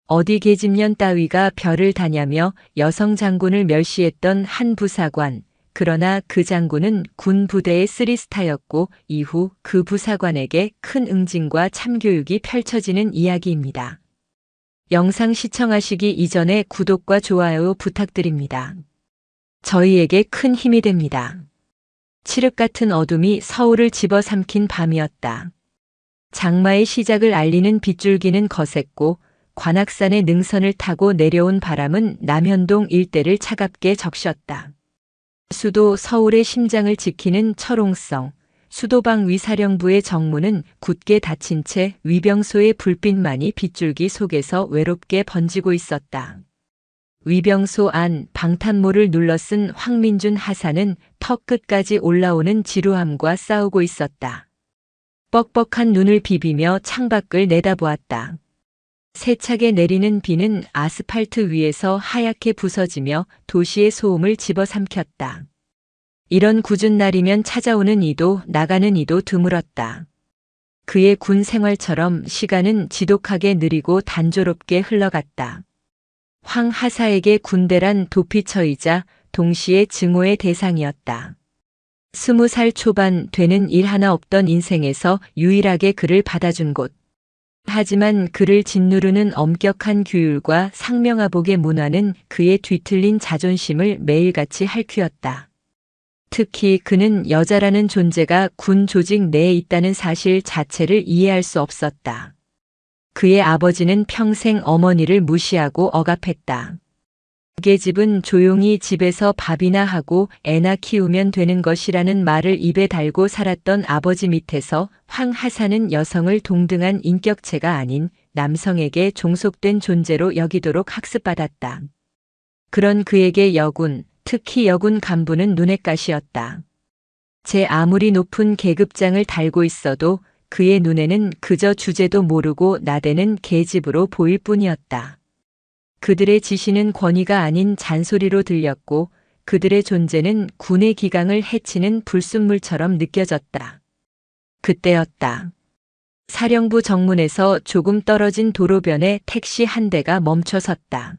어디 계집년 따위가 별을 다냐며 여성 장군을 멸시했던 한 부사관. 그러나 그 장군은 군 부대의 쓰리스타였고 이후 그 부사관에게 큰 응징과 참교육이 펼쳐지는 이야기입니다. 영상 시청하시기 이전에 구독과 좋아요 부탁드립니다. 저희에게 큰 힘이 됩니다. 칠흑 같은 어둠이 서울을 집어삼킨 밤이었다. 장마의 시작을 알리는 빗줄기는 거셌고 관악산의 능선을 타고 내려온 바람은 남현동 일대를 차갑게 적셨다. 수도 서울의 심장을 지키는 철옹성, 수도방 위사령부의 정문은 굳게 닫힌 채 위병소의 불빛만이 빗줄기 속에서 외롭게 번지고 있었다. 위병소 안 방탄모를 눌러쓴 황민준 하사는 턱 끝까지 올라오는 지루함과 싸우고 있었다. 뻑뻑한 눈을 비비며 창밖을 내다보았다. 세차게 내리는 비는 아스팔트 위에서 하얗게 부서지며 도시의 소음을 집어삼켰다. 이런 궂은 날이면 찾아오는 이도 나가는 이도 드물었다. 그의 군 생활처럼 시간은 지독하게 느리고 단조롭게 흘러갔다. 황 하사에게 군대란 도피처이자 동시에 증오의 대상이었다. 20살 초반 되는 일 하나 없던 인생에서 유일하게 그를 받아준 곳. 하지만 그를 짓누르는 엄격한 규율과 상명하복의 문화는 그의 뒤틀린 자존심을 매일같이 핥히었다. 특히 그는 여자라는 존재가 군 조직 내에 있다는 사실 자체를 이해할 수 없었다. 그의 아버지는 평생 어머니를 무시하고 억압했다. 그의 집은 조용히 집에서 밥이나 하고 애나 키우면 되는 것이라는 말을 입에 달고 살았던 아버지 밑에서 황 하사는 여성을 동등한 인격체가 아닌 남성에게 종속된 존재로 여기도록 학습받았다. 그런 그에게 여군, 특히 여군 간부는 눈엣 가시였다. 제 아무리 높은 계급장을 달고 있어도 그의 눈에는 그저 주제도 모르고 나대는 계집으로 보일 뿐이었다. 그들의 지시는 권위가 아닌 잔소리로 들렸고 그들의 존재는 군의 기강을 해치는 불순물처럼 느껴졌다. 그때였다. 사령부 정문에서 조금 떨어진 도로변에 택시 한 대가 멈춰섰다.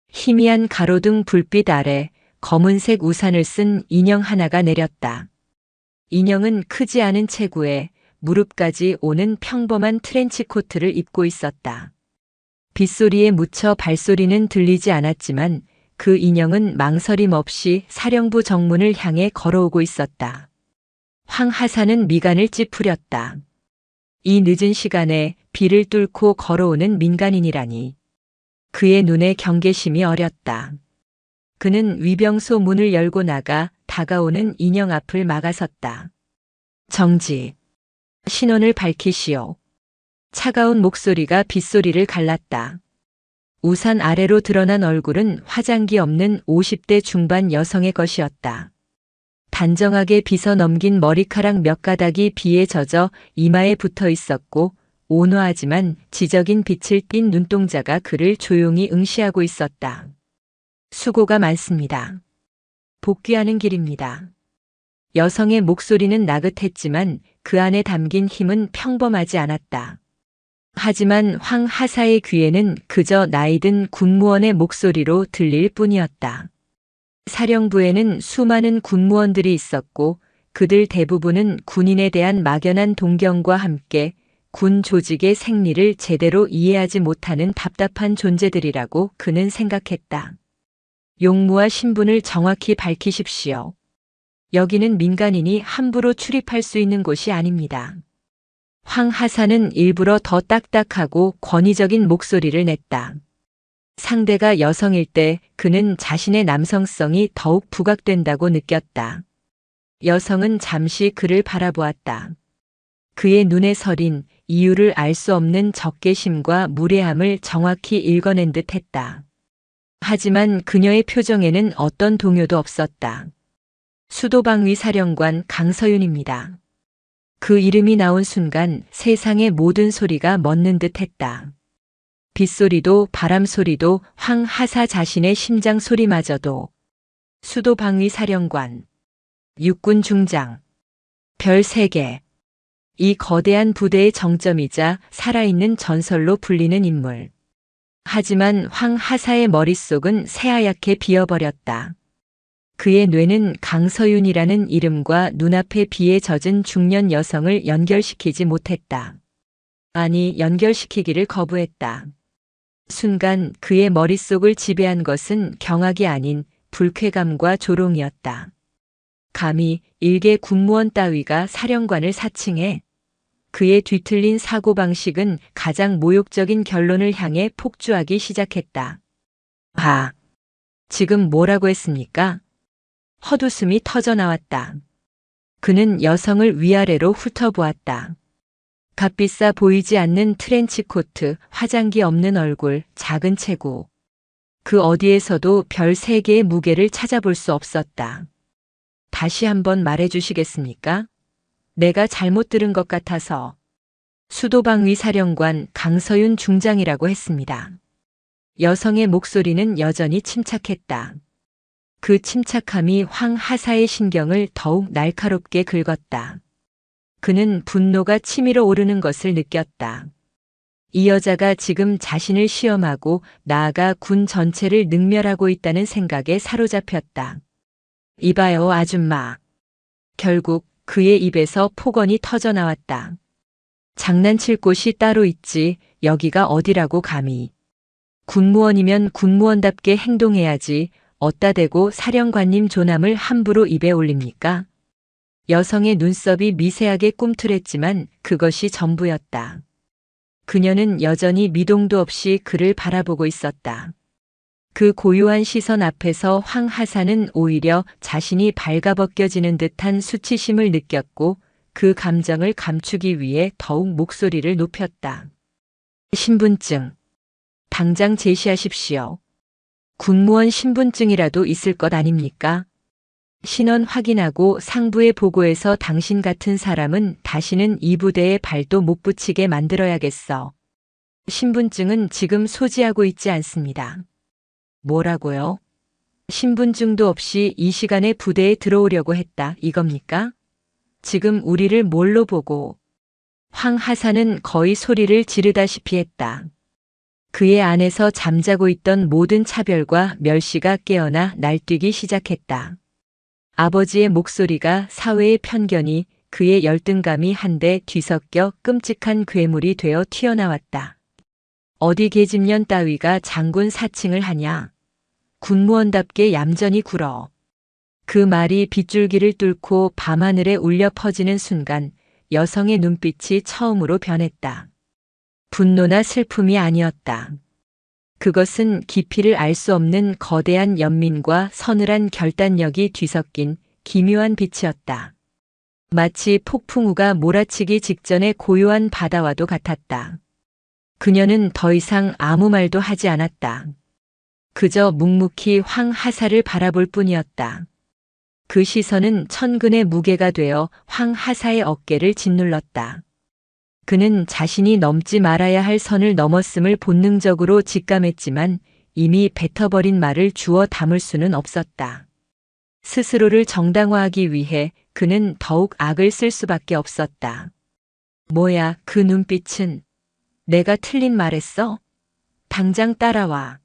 희미한 가로등 불빛 아래 검은색 우산을 쓴 인형 하나가 내렸다. 인형은 크지 않은 체구에 무릎까지 오는 평범한 트렌치코트를 입고 있었다. 빗소리에 묻혀 발소리는 들리지 않았지만 그 인형은 망설임 없이 사령부 정문을 향해 걸어오고 있었다. 황 하사는 미간을 찌푸렸다. 이 늦은 시간에 비를 뚫고 걸어오는 민간인이라니. 그의 눈에 경계심이 어렸다. 그는 위병소 문을 열고 나가 다가오는 인형 앞을 막아섰다. 정지. 신원을 밝히시오. 차가운 목소리가 빗소리를 갈랐다. 우산 아래로 드러난 얼굴은 화장기 없는 50대 중반 여성의 것이었다. 단정하게 빗어 넘긴 머리카락 몇 가닥이 비에 젖어 이마에 붙어 있었고 온화하지만 지적인 빛을 띤 눈동자가 그를 조용히 응시하고 있었다. 수고가 많습니다. 복귀하는 길입니다. 여성의 목소리는 나긋했지만 그 안에 담긴 힘은 평범하지 않았다. 하지만 황 하사의 귀에는 그저 나이든 군무원의 목소리로 들릴 뿐이었다. 사령부에는 수많은 군무원들이 있었고 그들 대부분은 군인에 대한 막연한 동경과 함께 군 조직의 생리를 제대로 이해하지 못하는 답답한 존재들이라고 그는 생각했다. 용무와 신분을 정확히 밝히십시오. 여기는 민간인이 함부로 출입할 수 있는 곳이 아닙니다. 황 하사는 일부러 더 딱딱하고 권위적인 목소리를 냈다. 상대가 여성일 때 그는 자신의 남성성이 더욱 부각된다고 느꼈다. 여성은 잠시 그를 바라보았다. 그의 눈에 서린 이유를 알 수 없는 적개심과 무례함을 정확히 읽어낸 듯 했다. 하지만 그녀의 표정에는 어떤 동요도 없었다. 수도방위 사령관 강서윤입니다. 그 이름이 나온 순간 세상의 모든 소리가 멎는 듯 했다. 빗소리도 바람소리도 황 하사 자신의 심장 소리마저도. 수도방위 사령관, 육군 중장, 별 3개. 이 거대한 부대의 정점이자 살아있는 전설로 불리는 인물. 하지만 황하사의 머릿속은 새하얗게 비어버렸다. 그의 뇌는 강서윤이라는 이름과 눈앞에 비에 젖은 중년 여성을 연결시키지 못했다. 아니, 연결시키기를 거부했다. 순간 그의 머릿속을 지배한 것은 경악이 아닌 불쾌감과 조롱이었다. 감히 일개 군무원 따위가 사령관을 사칭해. 그의 뒤틀린 사고방식은 가장 모욕적인 결론을 향해 폭주하기 시작했다. 아, 지금 뭐라고 했습니까? 헛웃음이 터져나왔다. 그는 여성을 위아래로 훑어보았다. 값비싸 보이지 않는 트렌치코트, 화장기 없는 얼굴, 작은 체구. 그 어디에서도 별 3개의 무게를 찾아볼 수 없었다. 다시 한번 말해주시겠습니까? 내가 잘못 들은 것 같아서. 수도방위 사령관 강서윤 중장이라고 했습니다. 여성의 목소리는 여전히 침착했다. 그 침착함이 황하사의 신경을 더욱 날카롭게 긁었다. 그는 분노가 치밀어 오르는 것을 느꼈다. 이 여자가 지금 자신을 시험하고 나아가 군 전체를 능멸하고 있다는 생각에 사로잡혔다. 이봐요, 아줌마. 결국 그의 입에서 폭언이 터져나왔다. 장난칠 곳이 따로 있지, 여기가 어디라고 감히. 군무원이면 군무원답게 행동해야지, 어따 대고 사령관님 존함을 함부로 입에 올립니까? 여성의 눈썹이 미세하게 꿈틀했지만 그것이 전부였다. 그녀는 여전히 미동도 없이 그를 바라보고 있었다. 그 고요한 시선 앞에서 황하사는 오히려 자신이 발가벗겨지는 듯한 수치심을 느꼈고 그 감정을 감추기 위해 더욱 목소리를 높였다. 신분증. 당장 제시하십시오. 군무원 신분증이라도 있을 것 아닙니까? 신원 확인하고 상부에 보고해서 당신 같은 사람은 다시는 이 부대에 발도 못 붙이게 만들어야겠어. 신분증은 지금 소지하고 있지 않습니다. 뭐라고요? 신분증도 없이 이 시간에 부대에 들어오려고 했다, 이겁니까? 지금 우리를 뭘로 보고? 황하사는 거의 소리를 지르다시피 했다. 그의 안에서 잠자고 있던 모든 차별과 멸시가 깨어나 날뛰기 시작했다. 아버지의 목소리가 사회의 편견이 그의 열등감이 한데 뒤섞여 끔찍한 괴물이 되어 튀어나왔다. 어디 계집년 따위가 장군 사칭을 하냐. 군무원답게 얌전히 굴어. 그 말이 빗줄기를 뚫고 밤하늘에 울려 퍼지는 순간 여성의 눈빛이 처음으로 변했다. 분노나 슬픔이 아니었다. 그것은 깊이를 알 수 없는 거대한 연민과 서늘한 결단력이 뒤섞인 기묘한 빛이었다. 마치 폭풍우가 몰아치기 직전의 고요한 바다와도 같았다. 그녀는 더 이상 아무 말도 하지 않았다. 그저 묵묵히 황하사를 바라볼 뿐이었다. 그 시선은 천근의 무게가 되어 황하사의 어깨를 짓눌렀다. 그는 자신이 넘지 말아야 할 선을 넘었음을 본능적으로 직감했지만 이미 뱉어버린 말을 주워 담을 수는 없었다. 스스로를 정당화하기 위해 그는 더욱 악을 쓸 수밖에 없었다. 뭐야, 그 눈빛은. 내가 틀린 말했어? 당장 따라와.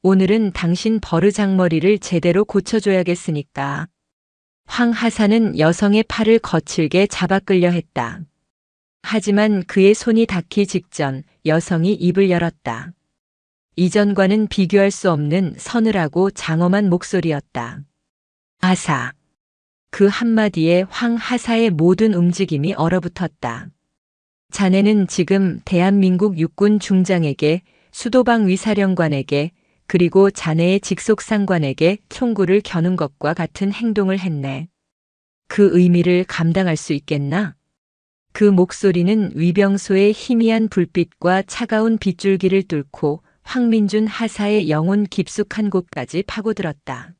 오늘은 당신 버르장머리를 제대로 고쳐줘야겠으니까. 황하사는 여성의 팔을 거칠게 잡아 끌려 했다. 하지만 그의 손이 닿기 직전 여성이 입을 열었다. 이전과는 비교할 수 없는 서늘하고 장엄한 목소리였다. 아사. 그 한마디에 황하사의 모든 움직임이 얼어붙었다. 자네는 지금 대한민국 육군 중장에게, 수도방 위사령관에게, 그리고 자네의 직속 상관에게 총구를 겨눈 것과 같은 행동을 했네. 그 의미를 감당할 수 있겠나? 그 목소리는 위병소의 희미한 불빛과 차가운 빗줄기를 뚫고 황민준 하사의 영혼 깊숙한 곳까지 파고들었다.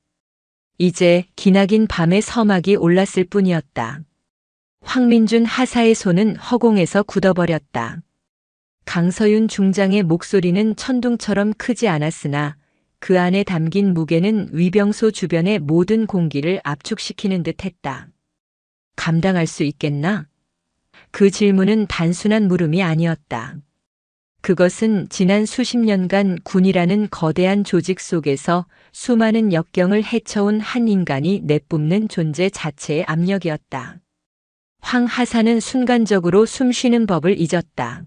이제 기나긴 밤의 서막이 올랐을 뿐이었다. 황민준 하사의 손은 허공에서 굳어버렸다. 강서윤 중장의 목소리는 천둥처럼 크지 않았으나 그 안에 담긴 무게는 위병소 주변의 모든 공기를 압축시키는 듯했다. 감당할 수 있겠나? 그 질문은 단순한 물음이 아니었다. 그것은 지난 수십 년간 군이라는 거대한 조직 속에서 수많은 역경을 헤쳐온 한 인간이 내뿜는 존재 자체의 압력이었다. 황 하사는 순간적으로 숨쉬는 법을 잊었다.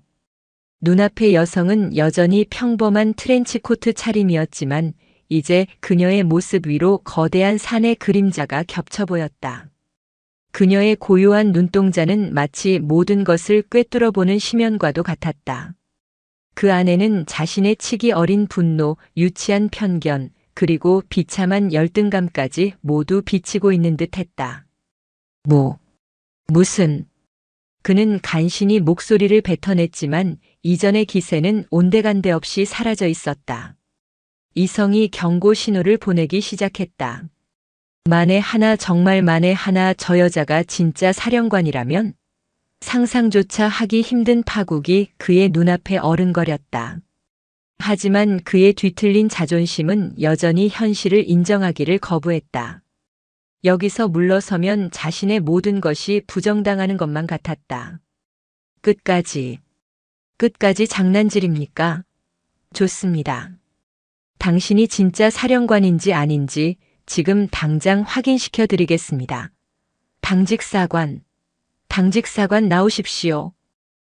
눈앞의 여성은 여전히 평범한 트렌치코트 차림이었지만 이제 그녀의 모습 위로 거대한 산의 그림자가 겹쳐 보였다. 그녀의 고요한 눈동자는 마치 모든 것을 꿰뚫어 보는 심연과도 같았다. 그 안에는 자신의 치기 어린 분노, 유치한 편견, 그리고 비참한 열등감까지 모두 비치고 있는 듯 했다. 무슨. 그는 간신히 목소리를 뱉어냈지만 이전의 기세는 온데간데 없이 사라져 있었다. 이성이 경고 신호를 보내기 시작했다. 만에 하나, 정말 만에 하나 저 여자가 진짜 사령관이라면? 상상조차 하기 힘든 파국이 그의 눈앞에 어른거렸다. 하지만 그의 뒤틀린 자존심은 여전히 현실을 인정하기를 거부했다. 여기서 물러서면 자신의 모든 것이 부정당하는 것만 같았다. 끝까지 장난질입니까? 좋습니다. 당신이 진짜 사령관인지 아닌지 지금 당장 확인시켜 드리겠습니다. 당직사관 나오십시오.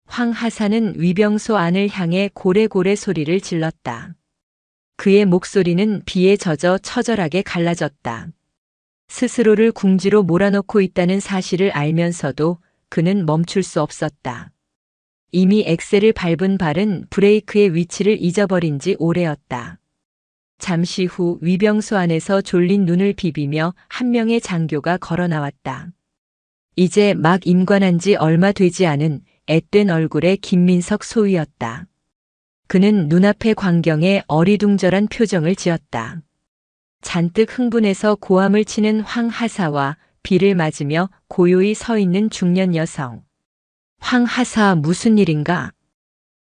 황 하사는 위병소 안을 향해 고래고래 소리를 질렀다. 그의 목소리는 비에 젖어 처절하게 갈라졌다. 스스로를 궁지로 몰아넣고 있다는 사실을 알면서도 그는 멈출 수 없었다. 이미 엑셀을 밟은 발은 브레이크의 위치를 잊어버린 지 오래였다. 잠시 후 위병소 안에서 졸린 눈을 비비며 한 명의 장교가 걸어 나왔다. 이제 막 임관한 지 얼마 되지 않은 앳된 얼굴의 김민석 소위였다. 그는 눈앞의 광경에 어리둥절한 표정을 지었다. 잔뜩 흥분해서 고함을 치는 황 하사와 비를 맞으며 고요히 서 있는 중년 여성. 황 하사, 무슨 일인가?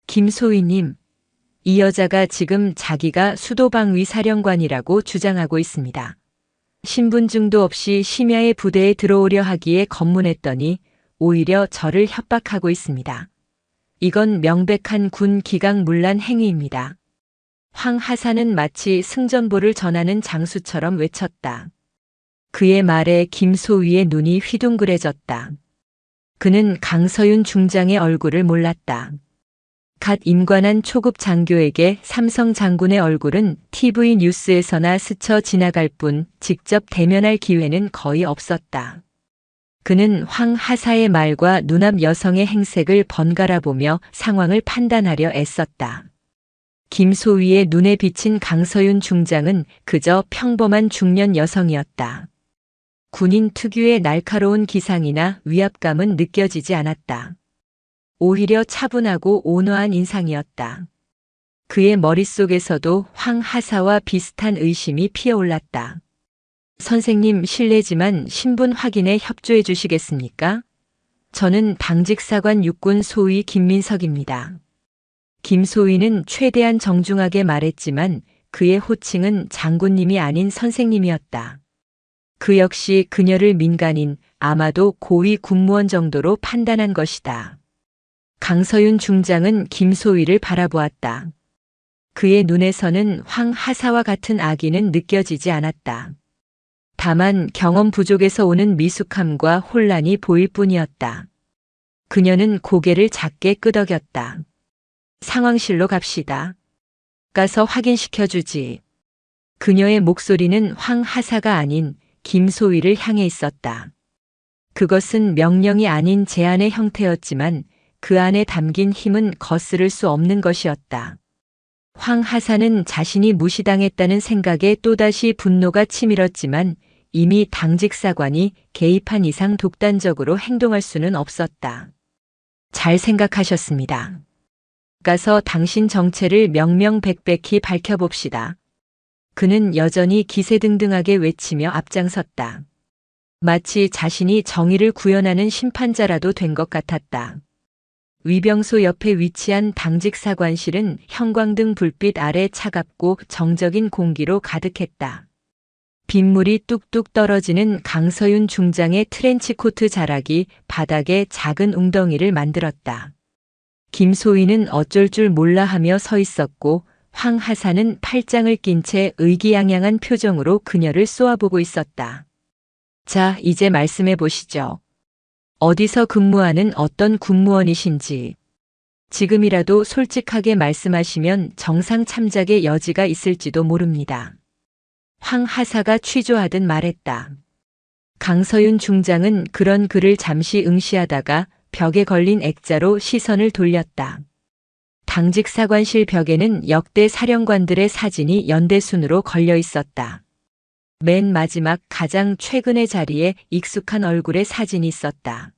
김소희님, 이 여자가 지금 자기가 수도방위 사령관이라고 주장하고 있습니다. 신분증도 없이 심야의 부대에 들어오려 하기에 검문했더니 오히려 저를 협박하고 있습니다. 이건 명백한 군 기강문란 행위입니다. 황 하사는 마치 승전보를 전하는 장수처럼 외쳤다. 그의 말에 김소희의 눈이 휘둥그레졌다. 그는 강서윤 중장의 얼굴을 몰랐다. 갓 임관한 초급 장교에게 삼성 장군의 얼굴은 TV 뉴스에서나 스쳐 지나갈 뿐 직접 대면할 기회는 거의 없었다. 그는 황 하사의 말과 눈앞 여성의 행색을 번갈아 보며 상황을 판단하려 애썼다. 김소희의 눈에 비친 강서윤 중장은 그저 평범한 중년 여성이었다. 군인 특유의 날카로운 기상이나 위압감은 느껴지지 않았다. 오히려 차분하고 온화한 인상이었다. 그의 머릿속에서도 황 하사와 비슷한 의심이 피어올랐다. 선생님, 실례지만 신분 확인에 협조해 주시겠습니까? 저는 당직사관 육군 소위 김민석입니다. 김소희는 최대한 정중하게 말했지만 그의 호칭은 장군님이 아닌 선생님이었다. 그 역시 그녀를 민간인, 아마도 고위 군무원 정도로 판단한 것이다. 강서윤 중장은 김소희를 바라보았다. 그의 눈에서는 황 하사와 같은 악의는 느껴지지 않았다. 다만 경험 부족에서 오는 미숙함과 혼란이 보일 뿐이었다. 그녀는 고개를 작게 끄덕였다. 상황실로 갑시다. 가서 확인시켜주지. 그녀의 목소리는 황 하사가 아닌 김소희를 향해 있었다. 그것은 명령이 아닌 제안의 형태였지만 그 안에 담긴 힘은 거스를 수 없는 것이었다. 황 하사는 자신이 무시당했다는 생각에 또다시 분노가 치밀었지만 이미 당직사관이 개입한 이상 독단적으로 행동할 수는 없었다. 잘 생각하셨습니다. 가서 당신 정체를 명명백백히 밝혀봅시다. 그는 여전히 기세등등하게 외치며 앞장섰다. 마치 자신이 정의를 구현하는 심판자라도 된 것 같았다. 위병소 옆에 위치한 당직사관실은 형광등 불빛 아래 차갑고 정적인 공기로 가득했다. 빗물이 뚝뚝 떨어지는 강서윤 중장의 트렌치코트 자락이 바닥에 작은 웅덩이를 만들었다. 김소희는 어쩔 줄 몰라 하며 서 있었고 황 하사는 팔짱을 낀 채 의기양양한 표정으로 그녀를 쏘아보고 있었다. 자, 이제 말씀해 보시죠. 어디서 근무하는 어떤 군무원이신지. 지금이라도 솔직하게 말씀하시면 정상 참작의 여지가 있을지도 모릅니다. 황 하사가 취조하듯 말했다. 강서윤 중장은 그런 그를 잠시 응시하다가 벽에 걸린 액자로 시선을 돌렸다. 당직 사관실 벽에는 역대 사령관들의 사진이 연대순으로 걸려 있었다. 맨 마지막 가장 최근의 자리에 익숙한 얼굴의 사진이 있었다.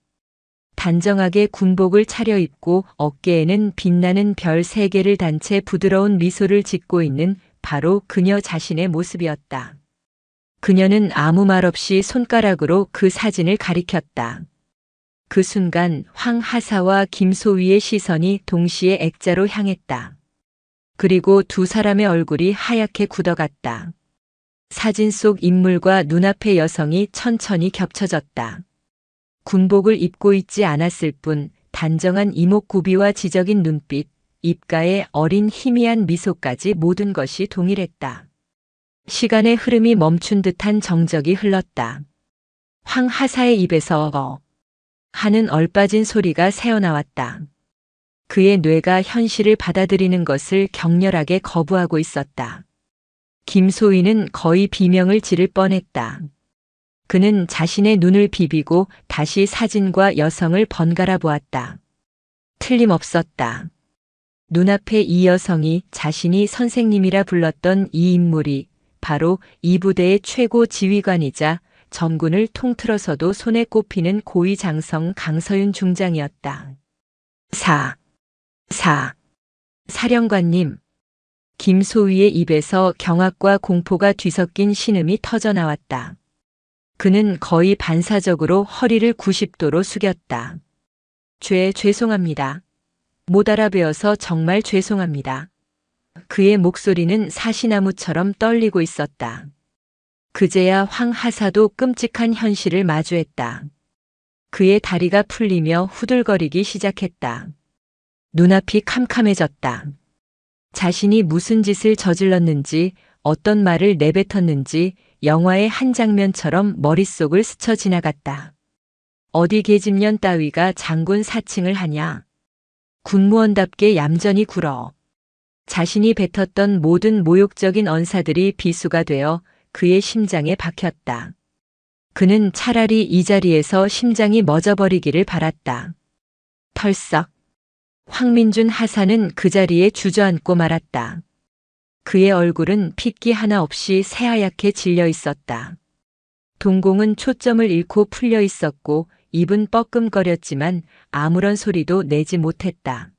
단정하게 군복을 차려입고 어깨에는 빛나는 별 3개를 단 채 부드러운 미소를 짓고 있는 바로 그녀 자신의 모습이었다. 그녀는 아무 말 없이 손가락으로 그 사진을 가리켰다. 그 순간 황 하사와 김소희의 시선이 동시에 액자로 향했다. 그리고 두 사람의 얼굴이 하얗게 굳어갔다. 사진 속 인물과 눈앞의 여성이 천천히 겹쳐졌다. 군복을 입고 있지 않았을 뿐 단정한 이목구비와 지적인 눈빛, 입가에 어린 희미한 미소까지 모든 것이 동일했다. 시간의 흐름이 멈춘 듯한 정적이 흘렀다. 황 하사의 입에서 하는 얼빠진 소리가 새어나왔다. 그의 뇌가 현실을 받아들이는 것을 격렬하게 거부하고 있었다. 김소희는 거의 비명을 지를 뻔했다. 그는 자신의 눈을 비비고 다시 사진과 여성을 번갈아 보았다. 틀림없었다. 눈앞에 이 여성이 자신이 선생님이라 불렀던 이 인물이 바로 이 부대의 최고 지휘관이자 전군을 통틀어서도 손에 꼽히는 고위장성 강서윤 중장이었다. 사령관님. 김소희의 입에서 경악과 공포가 뒤섞인 신음이 터져나왔다. 그는 거의 반사적으로 허리를 90도로 숙였다. 죄송합니다. 못 알아뵈어서 정말 죄송합니다. 그의 목소리는 사시나무처럼 떨리고 있었다. 그제야 황 하사도 끔찍한 현실을 마주했다. 그의 다리가 풀리며 후들거리기 시작했다. 눈앞이 캄캄해졌다. 자신이 무슨 짓을 저질렀는지, 어떤 말을 내뱉었는지 영화의 한 장면처럼 머릿속을 스쳐 지나갔다. 어디 계집년 따위가 장군 사칭을 하냐. 군무원답게 얌전히 굴어. 자신이 뱉었던 모든 모욕적인 언사들이 비수가 되어 그의 심장에 박혔다. 그는 차라리 이 자리에서 심장이 멎어버리기를 바랐다. 털썩. 황민준 하사는 그 자리에 주저앉고 말았다. 그의 얼굴은 핏기 하나 없이 새하얗게 질려 있었다. 동공은 초점을 잃고 풀려 있었고 입은 뻐끔거렸지만 아무런 소리도 내지 못했다.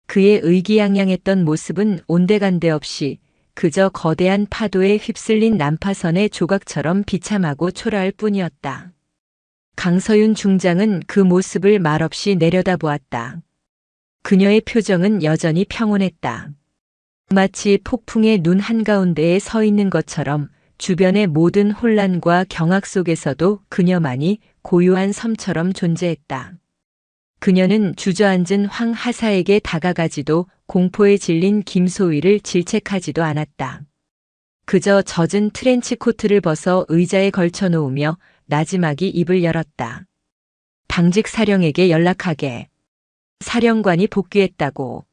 그의 의기양양했던 모습은 온데간데 없이 그저 거대한 파도에 휩쓸린 난파선의 조각처럼 비참하고 초라할 뿐이었다. 강서윤 중장은 그 모습을 말없이 내려다보았다. 그녀의 표정은 여전히 평온했다. 마치 폭풍의 눈 한가운데에 서 있는 것처럼 주변의 모든 혼란과 경악 속에서도 그녀만이 고요한 섬처럼 존재했다. 그녀는 주저앉은 황 하사에게 다가가지도 공포에 질린 김소희를 질책하지도 않았다. 그저 젖은 트렌치 코트를 벗어 의자에 걸쳐 놓으며 나지막이 입을 열었다. 당직 사령에게 연락하게. 사령관이 복귀했다고.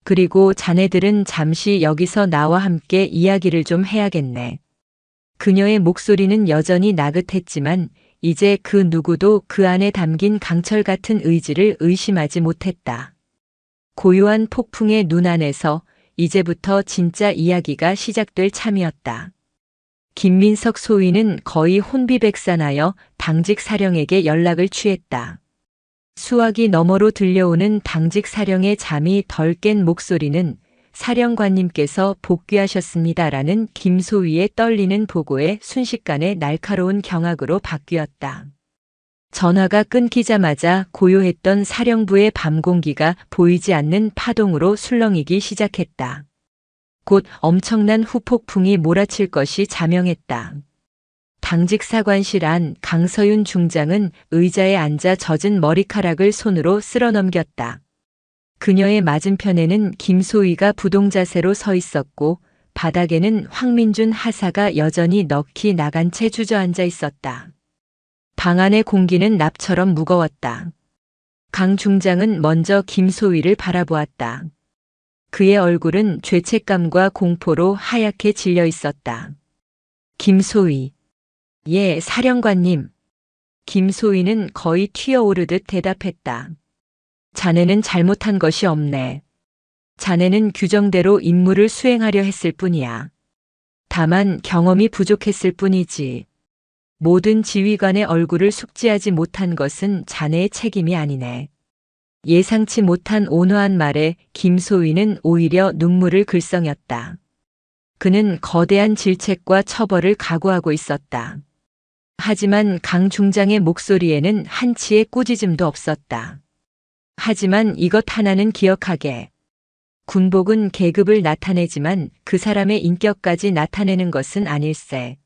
그리고 자네들은 잠시 여기서 나와 함께 이야기를 좀 해야겠네. 그녀의 목소리는 여전히 나긋했지만 이제 그 누구도 그 안에 담긴 강철 같은 의지를 의심하지 못했다. 고요한 폭풍의 눈 안에서 이제부터 진짜 이야기가 시작될 참이었다. 김민석 소위는 거의 혼비백산하여 당직 사령에게 연락을 취했다. 수화기 너머로 들려오는 당직 사령의 잠이 덜 깬 목소리는 사령관님께서 복귀하셨습니다라는 김소희의 떨리는 보고에 순식간에 날카로운 경악으로 바뀌었다. 전화가 끊기자마자 고요했던 사령부의 밤 공기가 보이지 않는 파동으로 술렁이기 시작했다. 곧 엄청난 후폭풍이 몰아칠 것이 자명했다. 당직 사관실 안 강서윤 중장은 의자에 앉아 젖은 머리카락을 손으로 쓸어 넘겼다. 그녀의 맞은편에는 김소희가 부동자세로 서 있었고 바닥에는 황민준 하사가 여전히 넋이 나간 채 주저앉아 있었다. 방 안의 공기는 납처럼 무거웠다. 강 중장은 먼저 김소희를 바라보았다. 그의 얼굴은 죄책감과 공포로 하얗게 질려 있었다. 김소희. 예, 사령관님. 김소희는 거의 튀어오르듯 대답했다. 자네는 잘못한 것이 없네. 자네는 규정대로 임무를 수행하려 했을 뿐이야. 다만 경험이 부족했을 뿐이지. 모든 지휘관의 얼굴을 숙지하지 못한 것은 자네의 책임이 아니네. 예상치 못한 온화한 말에 김소희는 오히려 눈물을 글썽였다. 그는 거대한 질책과 처벌을 각오하고 있었다. 하지만 강 중장의 목소리에는 한치의 꾸짖음도 없었다. 하지만 이것 하나는 기억하게. 군복은 계급을 나타내지만 그 사람의 인격까지 나타내는 것은 아닐세.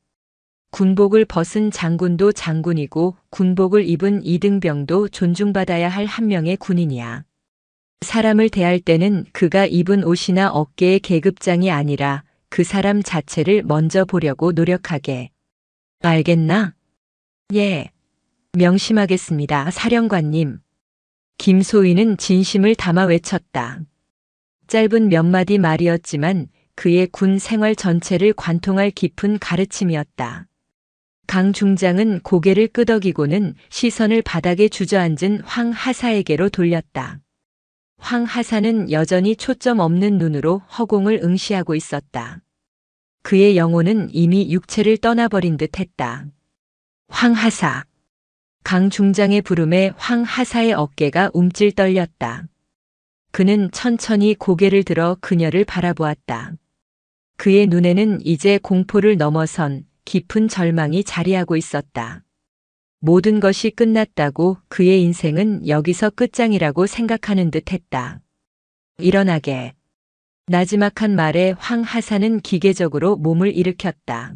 군복을 벗은 장군도 장군이고 군복을 입은 이등병도 존중받아야 할 한 명의 군인이야. 사람을 대할 때는 그가 입은 옷이나 어깨의 계급장이 아니라 그 사람 자체를 먼저 보려고 노력하게. 알겠나? 예. 명심하겠습니다, 사령관님. 김소희는 진심을 담아 외쳤다. 짧은 몇 마디 말이었지만 그의 군 생활 전체를 관통할 깊은 가르침이었다. 강 중장은 고개를 끄덕이고는 시선을 바닥에 주저앉은 황 하사에게로 돌렸다. 황 하사는 여전히 초점 없는 눈으로 허공을 응시하고 있었다. 그의 영혼은 이미 육체를 떠나버린 듯 했다. 황 하사. 강 중장의 부름에 황 하사의 어깨가 움찔 떨렸다. 그는 천천히 고개를 들어 그녀를 바라보았다. 그의 눈에는 이제 공포를 넘어선 깊은 절망이 자리하고 있었다. 모든 것이 끝났다고 그의 인생은 여기서 끝장이라고 생각하는 듯 했다. 일어나게. 나지막한 말에 황 하사는 기계적으로 몸을 일으켰다.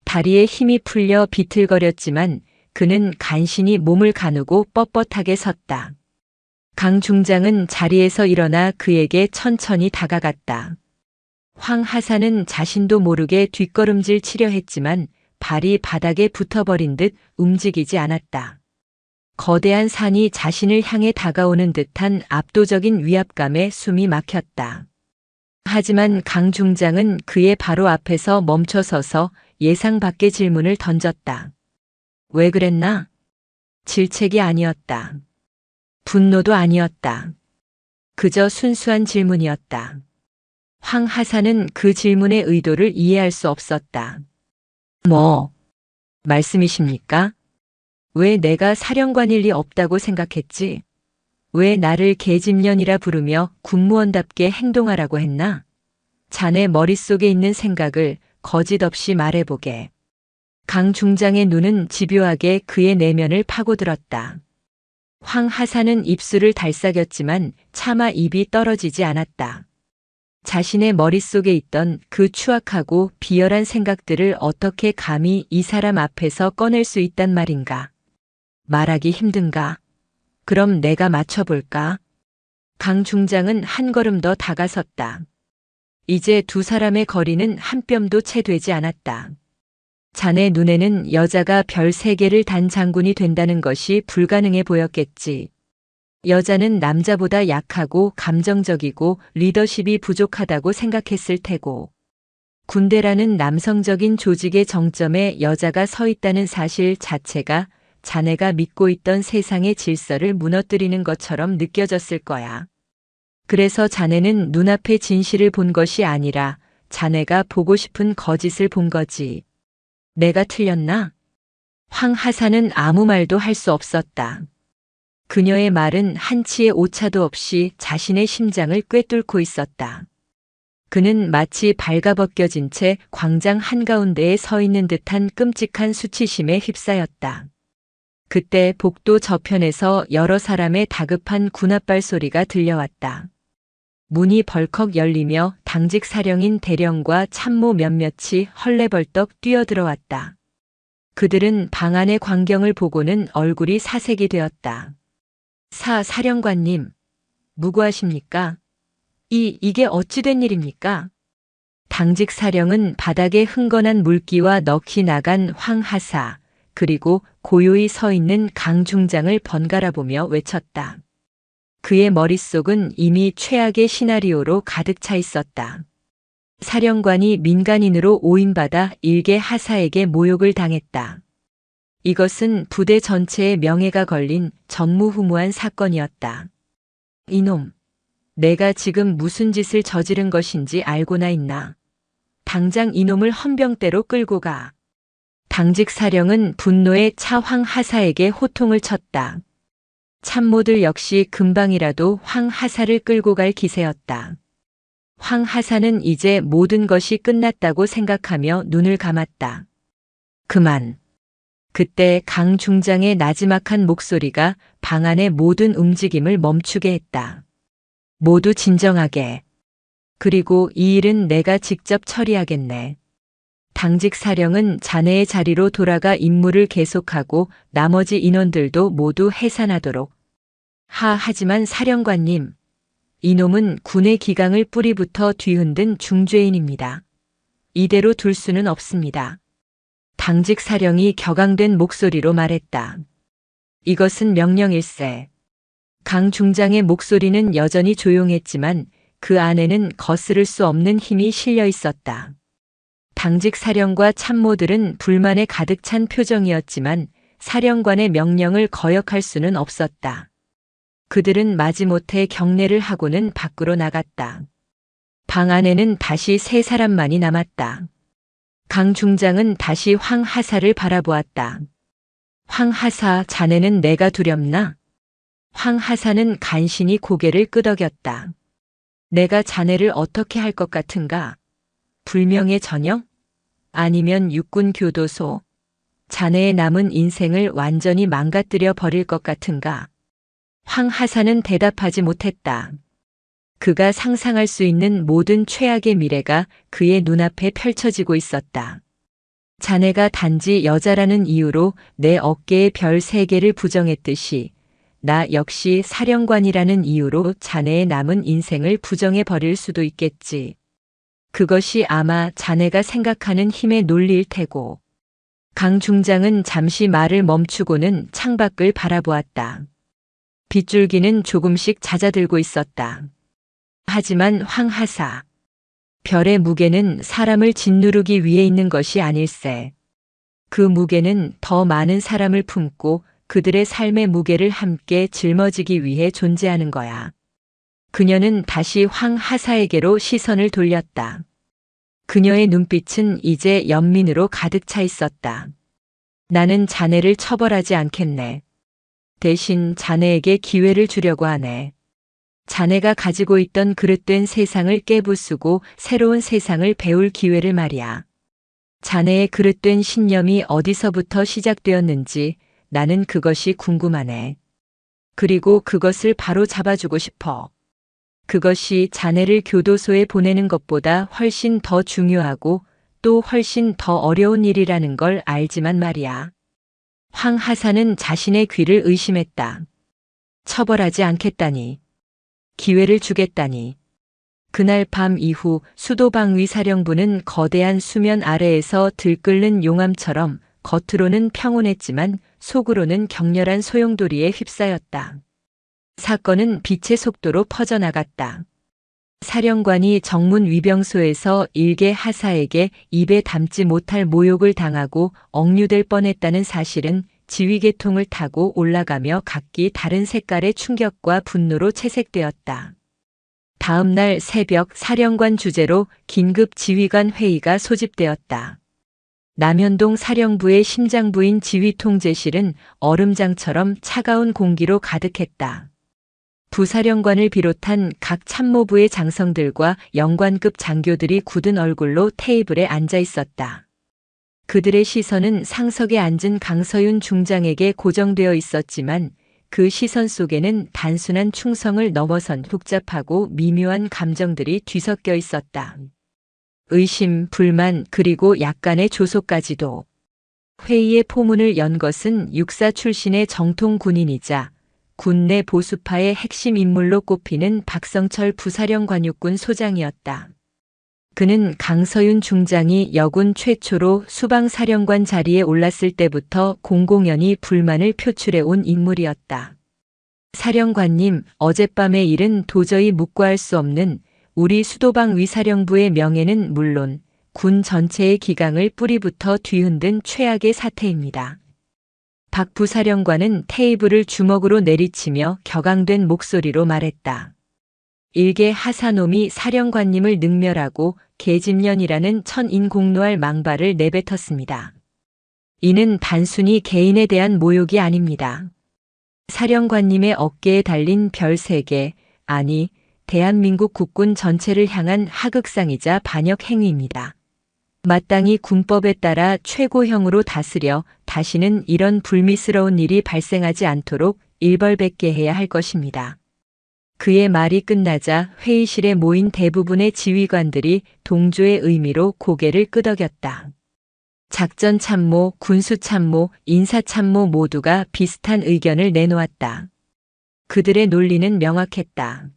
다리에 힘이 풀려 비틀거렸지만 그는 간신히 몸을 가누고 뻣뻣하게 섰다. 강 중장은 자리에서 일어나 그에게 천천히 다가갔다. 황 하사는 자신도 모르게 뒷걸음질 치려 했지만 발이 바닥에 붙어버린 듯 움직이지 않았다. 거대한 산이 자신을 향해 다가오는 듯한 압도적인 위압감에 숨이 막혔다. 하지만 강 중장은 그의 바로 앞에서 멈춰서서 예상 밖의 질문을 던졌다. 왜 그랬나? 질책이 아니었다. 분노도 아니었다. 그저 순수한 질문이었다. 황 하사는 그 질문의 의도를 이해할 수 없었다. 뭐, 말씀이십니까? 왜 내가 사령관일 리 없다고 생각했지? 왜 나를 계집년이라 부르며 군무원답게 행동하라고 했나? 자네 머릿속에 있는 생각을 거짓 없이 말해보게. 강 중장의 눈은 집요하게 그의 내면을 파고들었다. 황 하사는 입술을 달싹였지만 차마 입이 떨어지지 않았다. 자신의 머릿속에 있던 그 추악하고 비열한 생각들을 어떻게 감히 이 사람 앞에서 꺼낼 수 있단 말인가? 말하기 힘든가? 그럼 내가 맞춰볼까? 강 중장은 한 걸음 더 다가섰다. 이제 두 사람의 거리는 한 뼘도 채 되지 않았다. 자네 눈에는 여자가 별 3개를 단 장군이 된다는 것이 불가능해 보였겠지. 여자는 남자보다 약하고 감정적이고 리더십이 부족하다고 생각했을 테고. 군대라는 남성적인 조직의 정점에 여자가 서 있다는 사실 자체가 자네가 믿고 있던 세상의 질서를 무너뜨리는 것처럼 느껴졌을 거야. 그래서 자네는 눈앞의 진실을 본 것이 아니라 자네가 보고 싶은 거짓을 본 거지. 내가 틀렸나? 황 하사는 아무 말도 할 수 없었다. 그녀의 말은 한치의 오차도 없이 자신의 심장을 꿰뚫고 있었다. 그는 마치 발가벗겨진 채 광장 한가운데에 서 있는 듯한 끔찍한 수치심에 휩싸였다. 그때 복도 저편에서 여러 사람의 다급한 군홧발 소리가 들려왔다. 문이 벌컥 열리며 당직 사령인 대령과 참모 몇몇이 헐레벌떡 뛰어들어왔다. 그들은 방 안의 광경을 보고는 얼굴이 사색이 되었다. 사령관님. 무고하십니까? 이게 어찌 된 일입니까? 당직 사령은 바닥에 흥건한 물기와 넋이 나간 황하사, 그리고 고요히 서 있는 강 중장을 번갈아 보며 외쳤다. 그의 머릿속은 이미 최악의 시나리오로 가득 차 있었다. 사령관이 민간인으로 오인받아 일개 하사에게 모욕을 당했다. 이것은 부대 전체의 명예가 걸린 전무후무한 사건이었다. 이놈, 내가 지금 무슨 짓을 저지른 것인지 알고나 있나? 당장 이놈을 헌병대로 끌고 가. 당직 사령은 분노에 차 황하사에게 호통을 쳤다. 참모들 역시 금방이라도 황하사를 끌고 갈 기세였다. 황하사는 이제 모든 것이 끝났다고 생각하며 눈을 감았다. 그만. 그때 강 중장의 나지막한 목소리가 방 안의 모든 움직임을 멈추게 했다. 모두 진정하게. 그리고 이 일은 내가 직접 처리하겠네. 당직 사령은 자네의 자리로 돌아가 임무를 계속하고 나머지 인원들도 모두 해산하도록. 하지만 사령관님, 이놈은 군의 기강을 뿌리부터 뒤흔든 중죄인입니다. 이대로 둘 수는 없습니다. 당직 사령이 격앙된 목소리로 말했다. 이것은 명령일세. 강 중장의 목소리는 여전히 조용했지만 그 안에는 거스를 수 없는 힘이 실려 있었다. 당직 사령과 참모들은 불만에 가득 찬 표정이었지만 사령관의 명령을 거역할 수는 없었다. 그들은 마지못해 경례를 하고는 밖으로 나갔다. 방 안에는 다시 세 사람만이 남았다. 강 중장은 다시 황하사를 바라보았다. 황하사, 자네는 내가 두렵나? 황하사는 간신히 고개를 끄덕였다. 내가 자네를 어떻게 할 것 같은가? 불명예 전형? 아니면 육군 교도소? 자네의 남은 인생을 완전히 망가뜨려 버릴 것 같은가? 황하사는 대답하지 못했다. 그가 상상할 수 있는 모든 최악의 미래가 그의 눈앞에 펼쳐지고 있었다. 자네가 단지 여자라는 이유로 내 어깨에 별 3개를 부정했듯이 나 역시 사령관이라는 이유로 자네의 남은 인생을 부정해 버릴 수도 있겠지. 그것이 아마 자네가 생각하는 힘의 논리일 테고. 강 중장은 잠시 말을 멈추고는 창밖을 바라보았다. 빗줄기는 조금씩 잦아들고 있었다. 하지만 황하사, 별의 무게는 사람을 짓누르기 위해 있는 것이 아닐세. 그 무게는 더 많은 사람을 품고 그들의 삶의 무게를 함께 짊어지기 위해 존재하는 거야. 그녀는 다시 황하사에게로 시선을 돌렸다. 그녀의 눈빛은 이제 연민으로 가득 차 있었다. 나는 자네를 처벌하지 않겠네. 대신 자네에게 기회를 주려고 하네. 자네가 가지고 있던 그릇된 세상을 깨부수고 새로운 세상을 배울 기회를 말이야. 자네의 그릇된 신념이 어디서부터 시작되었는지 나는 그것이 궁금하네. 그리고 그것을 바로 잡아주고 싶어. 그것이 자네를 교도소에 보내는 것보다 훨씬 더 중요하고 또 훨씬 더 어려운 일이라는 걸 알지만 말이야. 황하사는 자신의 귀를 의심했다. 처벌하지 않겠다니. 기회를 주겠다니. 그날 밤 이후 수도방위 사령부는 거대한 수면 아래에서 들끓는 용암처럼 겉으로는 평온했지만 속으로는 격렬한 소용돌이에 휩싸였다. 사건은 빛의 속도로 퍼져나갔다. 사령관이 정문 위병소에서 일개 하사에게 입에 담지 못할 모욕을 당하고 억류될 뻔했다는 사실은 지휘계통을 타고 올라가며 각기 다른 색깔의 충격과 분노로 채색되었다. 다음 날 새벽 사령관 주재로 긴급 지휘관 회의가 소집되었다. 남현동 사령부의 심장부인 지휘통제실은 얼음장처럼 차가운 공기로 가득했다. 부사령관을 비롯한 각 참모부의 장성들과 영관급 장교들이 굳은 얼굴로 테이블에 앉아 있었다. 그들의 시선은 상석에 앉은 강서윤 중장에게 고정되어 있었지만 그 시선 속에는 단순한 충성을 넘어선 복잡하고 미묘한 감정들이 뒤섞여 있었다. 의심, 불만, 그리고 약간의 조소까지도. 회의의 포문을 연 것은 육사 출신의 정통 군인이자 군 내 보수파의 핵심 인물로 꼽히는 박성철 부사령관 육군 소장이었다. 그는 강서윤 중장이 여군 최초로 수방사령관 자리에 올랐을 때부터 공공연히 불만을 표출해 온 인물이었다. 사령관님, 어젯밤의 일은 도저히 묵과할 수 없는 우리 수도방 위사령부의 명예는 물론 군 전체의 기강을 뿌리부터 뒤흔든 최악의 사태입니다. 박 부사령관은 테이블을 주먹으로 내리치며 격앙된 목소리로 말했다. 일개 하사놈이 사령관님을 능멸하고 계집년이라는 천인공노할 망발을 내뱉었습니다. 이는 단순히 개인에 대한 모욕이 아닙니다. 사령관님의 어깨에 달린 별 3개, 아니 대한민국 국군 전체를 향한 하극상이자 반역 행위입니다. 마땅히 군법에 따라 최고형으로 다스려 다시는 이런 불미스러운 일이 발생하지 않도록 일벌백계해야 할 것입니다. 그의 말이 끝나자 회의실에 모인 대부분의 지휘관들이 동조의 의미로 고개를 끄덕였다. 작전참모, 군수참모, 인사참모 모두가 비슷한 의견을 내놓았다. 그들의 논리는 명확했다.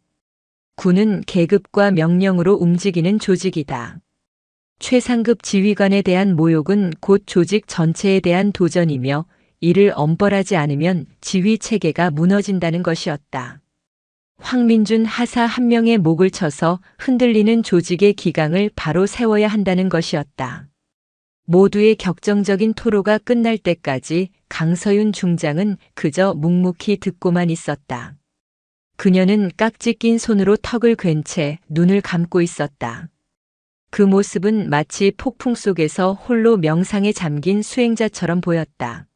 군은 계급과 명령으로 움직이는 조직이다. 최상급 지휘관에 대한 모욕은 곧 조직 전체에 대한 도전이며 이를 엄벌하지 않으면 지휘 체계가 무너진다는 것이었다. 황민준 하사 한 명의 목을 쳐서 흔들리는 조직의 기강을 바로 세워야 한다는 것이었다. 모두의 격정적인 토로가 끝날 때까지 강서윤 중장은 그저 묵묵히 듣고만 있었다. 그녀는 깍지 낀 손으로 턱을 괜 채 눈을 감고 있었다. 그 모습은 마치 폭풍 속에서 홀로 명상에 잠긴 수행자처럼 보였다.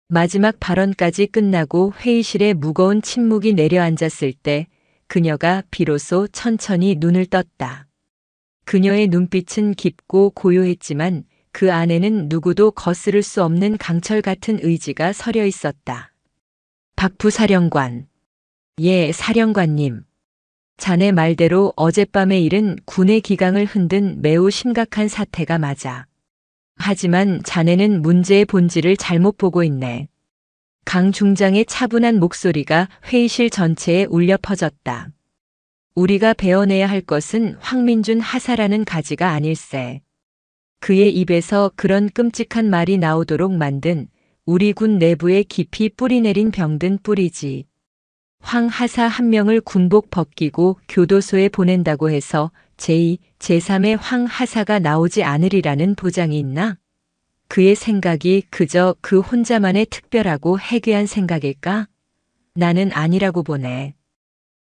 마지막 발언까지 끝나고 회의실에 무거운 침묵이 내려앉았을 때 그녀가 비로소 천천히 눈을 떴다. 그녀의 눈빛은 깊고 고요했지만 그 안에는 누구도 거스를 수 없는 강철 같은 의지가 서려 있었다. 박 부사령관. 예, 사령관님. 자네 말대로 어젯밤의 일은 군의 기강을 흔든 매우 심각한 사태가 맞아. 하지만 자네는 문제의 본질을 잘못 보고 있네. 강 중장의 차분한 목소리가 회의실 전체에 울려 퍼졌다. 우리가 베어내야 할 것은 황민준 하사라는 가지가 아닐세. 그의 입에서 그런 끔찍한 말이 나오도록 만든 우리 군 내부에 깊이 뿌리내린 병든 뿌리지. 황 하사 한 명을 군복 벗기고 교도소에 보낸다고 해서 제2, 제3의 황 하사가 나오지 않으리라는 보장이 있나? 그의 생각이 그저 그 혼자만의 특별하고 해괴한 생각일까? 나는 아니라고 보네.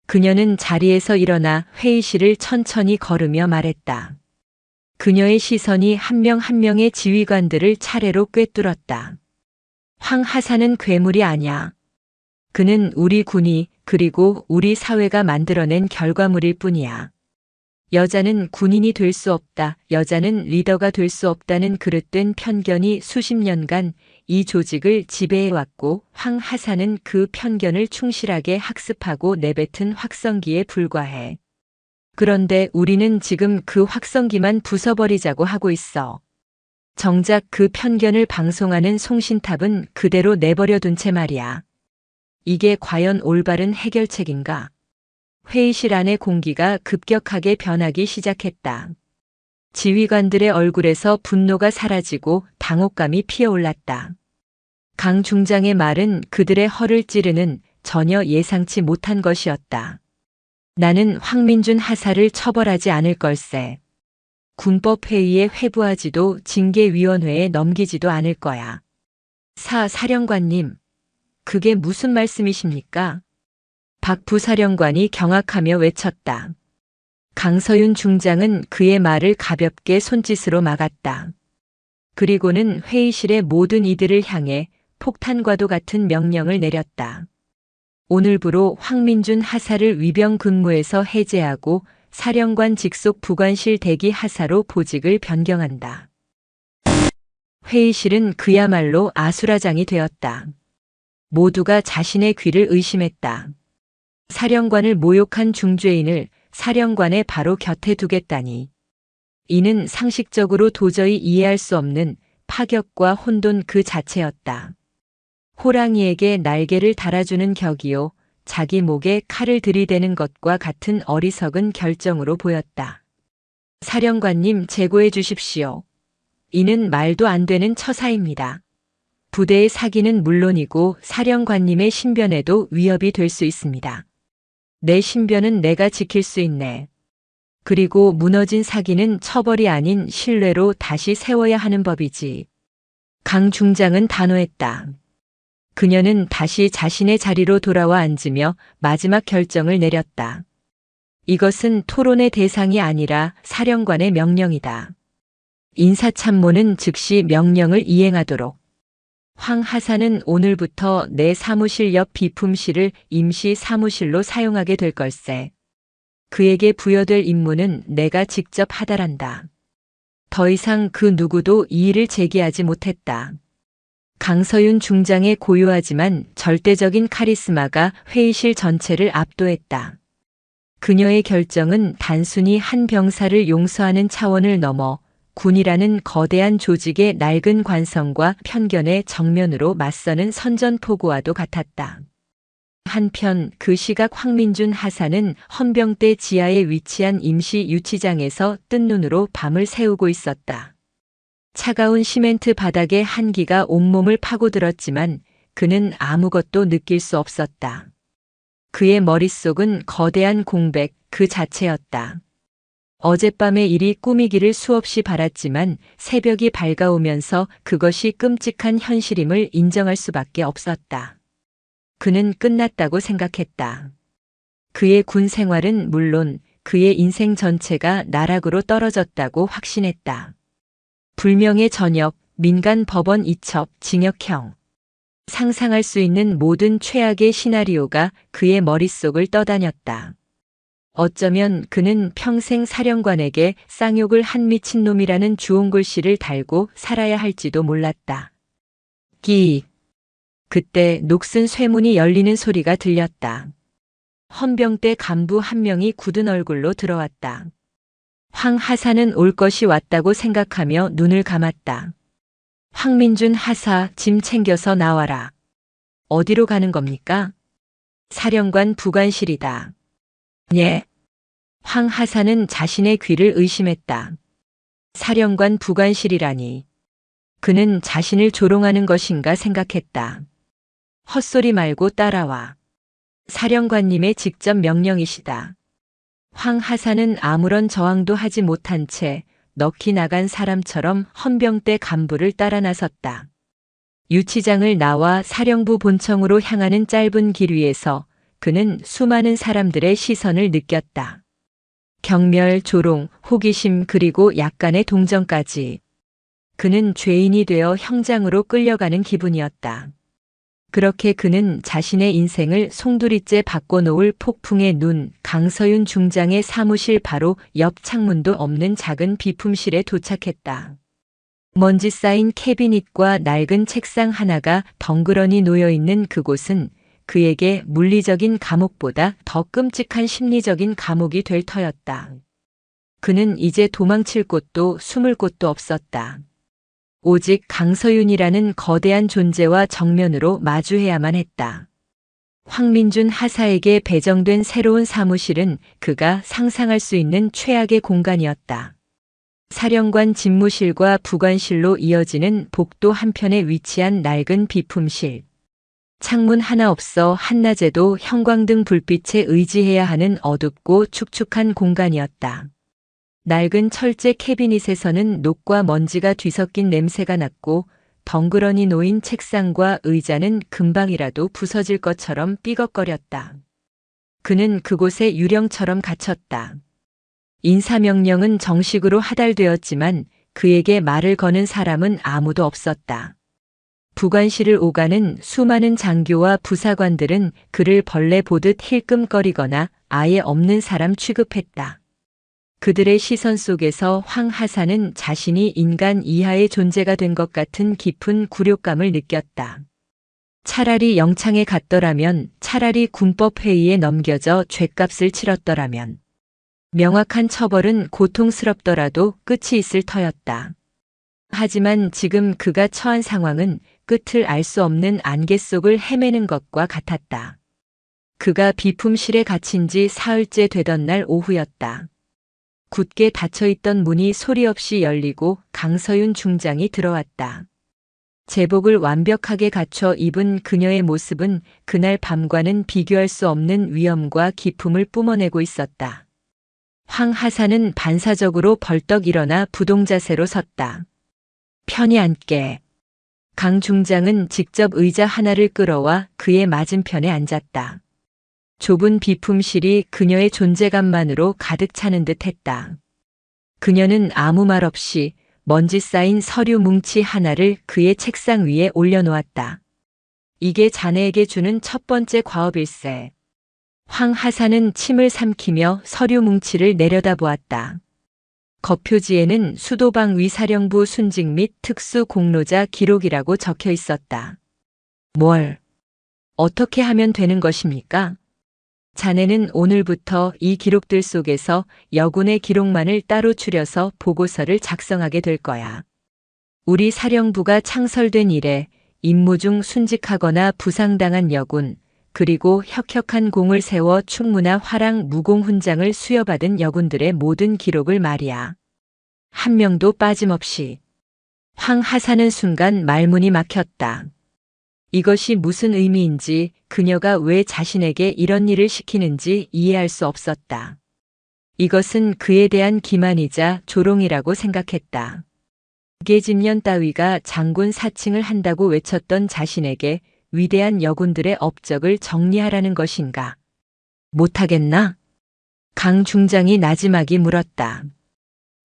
그녀는 자리에서 일어나 회의실을 천천히 걸으며 말했다. 그녀의 시선이 한 명 한 명의 지휘관들을 차례로 꿰뚫었다. 황 하사는 괴물이 아니야. 그는 우리 군이 그리고 우리 사회가 만들어낸 결과물일 뿐이야. 여자는 군인이 될 수 없다. 여자는 리더가 될 수 없다는 그릇된 편견이 수십 년간 이 조직을 지배해왔고 황 하사는 그 편견을 충실하게 학습하고 내뱉은 확성기에 불과해. 그런데 우리는 지금 그 확성기만 부숴버리자고 하고 있어. 정작 그 편견을 방송하는 송신탑은 그대로 내버려둔 채 말이야. 이게 과연 올바른 해결책인가? 회의실 안의 공기가 급격하게 변하기 시작했다. 지휘관들의 얼굴에서 분노가 사라지고 당혹감이 피어올랐다. 강 중장의 말은 그들의 허를 찌르는 전혀 예상치 못한 것이었다. 나는 황민준 하사를 처벌하지 않을 걸세. 군법회의에 회부하지도 징계위원회에 넘기지도 않을 거야. 사령관님, 그게 무슨 말씀이십니까? 박 부사령관이 경악하며 외쳤다. 강서윤 중장은 그의 말을 가볍게 손짓으로 막았다. 그리고는 회의실의 모든 이들을 향해 폭탄과도 같은 명령을 내렸다. 오늘부로 황민준 하사를 위병 근무에서 해제하고 사령관 직속 부관실 대기 하사로 보직을 변경한다. 회의실은 그야말로 아수라장이 되었다. 모두가 자신의 귀를 의심했다. 사령관을 모욕한 중죄인을 사령관의 바로 곁에 두겠다니. 이는 상식적으로 도저히 이해할 수 없는 파격과 혼돈 그 자체였다. 호랑이에게 날개를 달아주는 격이요. 자기 목에 칼을 들이대는 것과 같은 어리석은 결정으로 보였다. 사령관님, 제고해 주십시오. 이는 말도 안 되는 처사입니다. 부대의 사기는 물론이고 사령관님의 신변에도 위협이 될 수 있습니다. 내 신변은 내가 지킬 수 있네. 그리고 무너진 사기는 처벌이 아닌 신뢰로 다시 세워야 하는 법이지. 강 중장은 단호했다. 그녀는 다시 자신의 자리로 돌아와 앉으며 마지막 결정을 내렸다. 이것은 토론의 대상이 아니라 사령관의 명령이다. 인사참모는 즉시 명령을 이행하도록. 황하사는 오늘부터 내 사무실 옆 비품실을 임시 사무실로 사용하게 될 걸세. 그에게 부여될 임무는 내가 직접 하달한다. 더 이상 그 누구도 이의를 제기하지 못했다. 강서윤 중장의 고요하지만 절대적인 카리스마가 회의실 전체를 압도했다. 그녀의 결정은 단순히 한 병사를 용서하는 차원을 넘어 군이라는 거대한 조직의 낡은 관성과 편견의 정면으로 맞서는 선전포고와도 같았다. 한편 그 시각 황민준 하사는 헌병대 지하에 위치한 임시 유치장에서 뜬 눈으로 밤을 새우고 있었다. 차가운 시멘트 바닥에 한기가 온몸을 파고들었지만 그는 아무것도 느낄 수 없었다. 그의 머릿속은 거대한 공백 그 자체였다. 어젯밤의 일이 꿈이기를 수없이 바랐지만 새벽이 밝아오면서 그것이 끔찍한 현실임을 인정할 수밖에 없었다. 그는 끝났다고 생각했다. 그의 군 생활은 물론 그의 인생 전체가 나락으로 떨어졌다고 확신했다. 불명예 전역, 민간 법원 이첩, 징역형. 상상할 수 있는 모든 최악의 시나리오가 그의 머릿속을 떠다녔다. 어쩌면 그는 평생 사령관에게 쌍욕을 한 미친놈이라는 주홍글씨를 달고 살아야 할지도 몰랐다. 끼익. 그때 녹슨 쇠문이 열리는 소리가 들렸다. 헌병대 간부 한 명이 굳은 얼굴로 들어왔다. 황 하사는 올 것이 왔다고 생각하며 눈을 감았다. 황민준 하사, 짐 챙겨서 나와라. 어디로 가는 겁니까? 사령관 부관실이다. 예. 황 하사는 자신의 귀를 의심했다. 사령관 부관실이라니. 그는 자신을 조롱하는 것인가 생각했다. 헛소리 말고 따라와. 사령관님의 직접 명령이시다. 황 하사는 아무런 저항도 하지 못한 채 넋이 나간 사람처럼 헌병대 간부를 따라 나섰다. 유치장을 나와 사령부 본청으로 향하는 짧은 길 위에서 그는 수많은 사람들의 시선을 느꼈다. 경멸, 조롱, 호기심 그리고 약간의 동정까지. 그는 죄인이 되어 형장으로 끌려가는 기분이었다. 그렇게 그는 자신의 인생을 송두리째 바꿔놓을 폭풍의 눈, 강서윤 중장의 사무실 바로 옆 창문도 없는 작은 비품실에 도착했다. 먼지 쌓인 캐비닛과 낡은 책상 하나가 덩그러니 놓여있는 그곳은 그에게 물리적인 감옥보다 더 끔찍한 심리적인 감옥이 될 터였다. 그는 이제 도망칠 곳도 숨을 곳도 없었다. 오직 강서윤이라는 거대한 존재와 정면으로 마주해야만 했다. 황민준 하사에게 배정된 새로운 사무실은 그가 상상할 수 있는 최악의 공간이었다. 사령관 집무실과 부관실로 이어지는 복도 한편에 위치한 낡은 비품실. 창문 하나 없어 한낮에도 형광등 불빛에 의지해야 하는 어둡고 축축한 공간이었다. 낡은 철제 캐비닛에서는 녹과 먼지가 뒤섞인 냄새가 났고 덩그러니 놓인 책상과 의자는 금방이라도 부서질 것처럼 삐걱거렸다. 그는 그곳에 유령처럼 갇혔다. 인사명령은 정식으로 하달되었지만 그에게 말을 거는 사람은 아무도 없었다. 부관실을 오가는 수많은 장교와 부사관들은 그를 벌레 보듯 힐끔거리거나 아예 없는 사람 취급했다. 그들의 시선 속에서 황 하사는 자신이 인간 이하의 존재가 된 것 같은 깊은 굴욕감을 느꼈다. 차라리 영창에 갔더라면, 차라리 군법회의에 넘겨져 죗값을 치렀더라면. 명확한 처벌은 고통스럽더라도 끝이 있을 터였다. 하지만 지금 그가 처한 상황은 끝을 알 수 없는 안개 속을 헤매는 것과 같았다. 그가 비품실에 갇힌 지 사흘째 되던 날 오후였다. 굳게 닫혀있던 문이 소리 없이 열리고 강서윤 중장이 들어왔다. 제복을 완벽하게 갖춰 입은 그녀의 모습은 그날 밤과는 비교할 수 없는 위엄과 기품을 뿜어내고 있었다. 황 하사는 반사적으로 벌떡 일어나 부동자세로 섰다. 편히 앉게. 강 중장은 직접 의자 하나를 끌어와 그의 맞은편에 앉았다. 좁은 비품실이 그녀의 존재감만으로 가득 차는 듯 했다. 그녀는 아무 말 없이 먼지 쌓인 서류 뭉치 하나를 그의 책상 위에 올려놓았다. 이게 자네에게 주는 첫 번째 과업일세. 황 하사는 침을 삼키며 서류 뭉치를 내려다보았다. 겉표지에는 수도방 위사령부 순직 및 특수 공로자 기록이라고 적혀 있었다. 뭘? 어떻게 하면 되는 것입니까? 자네는 오늘부터 이 기록들 속에서 여군의 기록만을 따로 추려서 보고서를 작성하게 될 거야. 우리 사령부가 창설된 이래 임무 중 순직하거나 부상당한 여군, 그리고 혁혁한 공을 세워 충무나 화랑 무공훈장을 수여받은 여군들의 모든 기록을 말이야. 한 명도 빠짐없이. 황 하사는 순간 말문이 막혔다. 이것이 무슨 의미인지, 그녀가 왜 자신에게 이런 일을 시키는지 이해할 수 없었다. 이것은 그에 대한 기만이자 조롱이라고 생각했다. 무계집년 따위가 장군 사칭을 한다고 외쳤던 자신에게 위대한 여군들의 업적을 정리하라는 것인가? 못하겠나? 강 중장이 나지막이 물었다.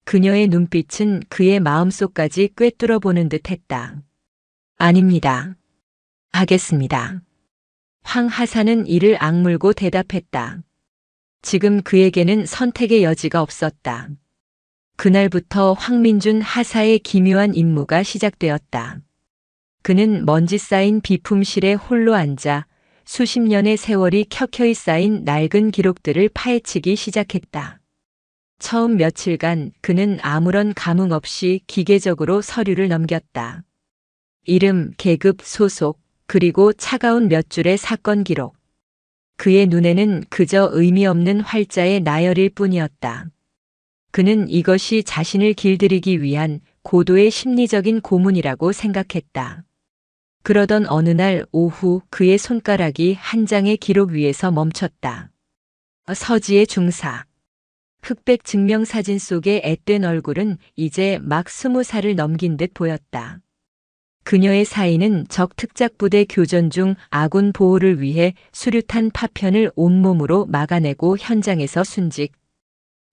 그녀의 눈빛은 그의 마음속까지 꿰뚫어 보는 듯 했다. 아닙니다. 하겠습니다. 황 하사는 이를 악물고 대답했다. 지금 그에게는 선택의 여지가 없었다. 그날부터 황민준 하사의 기묘한 임무가 시작되었다. 그는 먼지 쌓인 비품실에 홀로 앉아 수십 년의 세월이 켜켜이 쌓인 낡은 기록들을 파헤치기 시작했다. 처음 며칠간 그는 아무런 감흥 없이 기계적으로 서류를 넘겼다. 이름, 계급, 소속, 그리고 차가운 몇 줄의 사건 기록. 그의 눈에는 그저 의미 없는 활자의 나열일 뿐이었다. 그는 이것이 자신을 길들이기 위한 고도의 심리적인 고문이라고 생각했다. 그러던 어느 날 오후 그의 손가락이 한 장의 기록 위에서 멈췄다. 서지의 중사. 흑백 증명사진 속의 앳된 얼굴은 이제 막 20살을 넘긴 듯 보였다. 그녀의 사인은 적 특작부대 교전 중 아군 보호를 위해 수류탄 파편을 온몸으로 막아내고 현장에서 순직.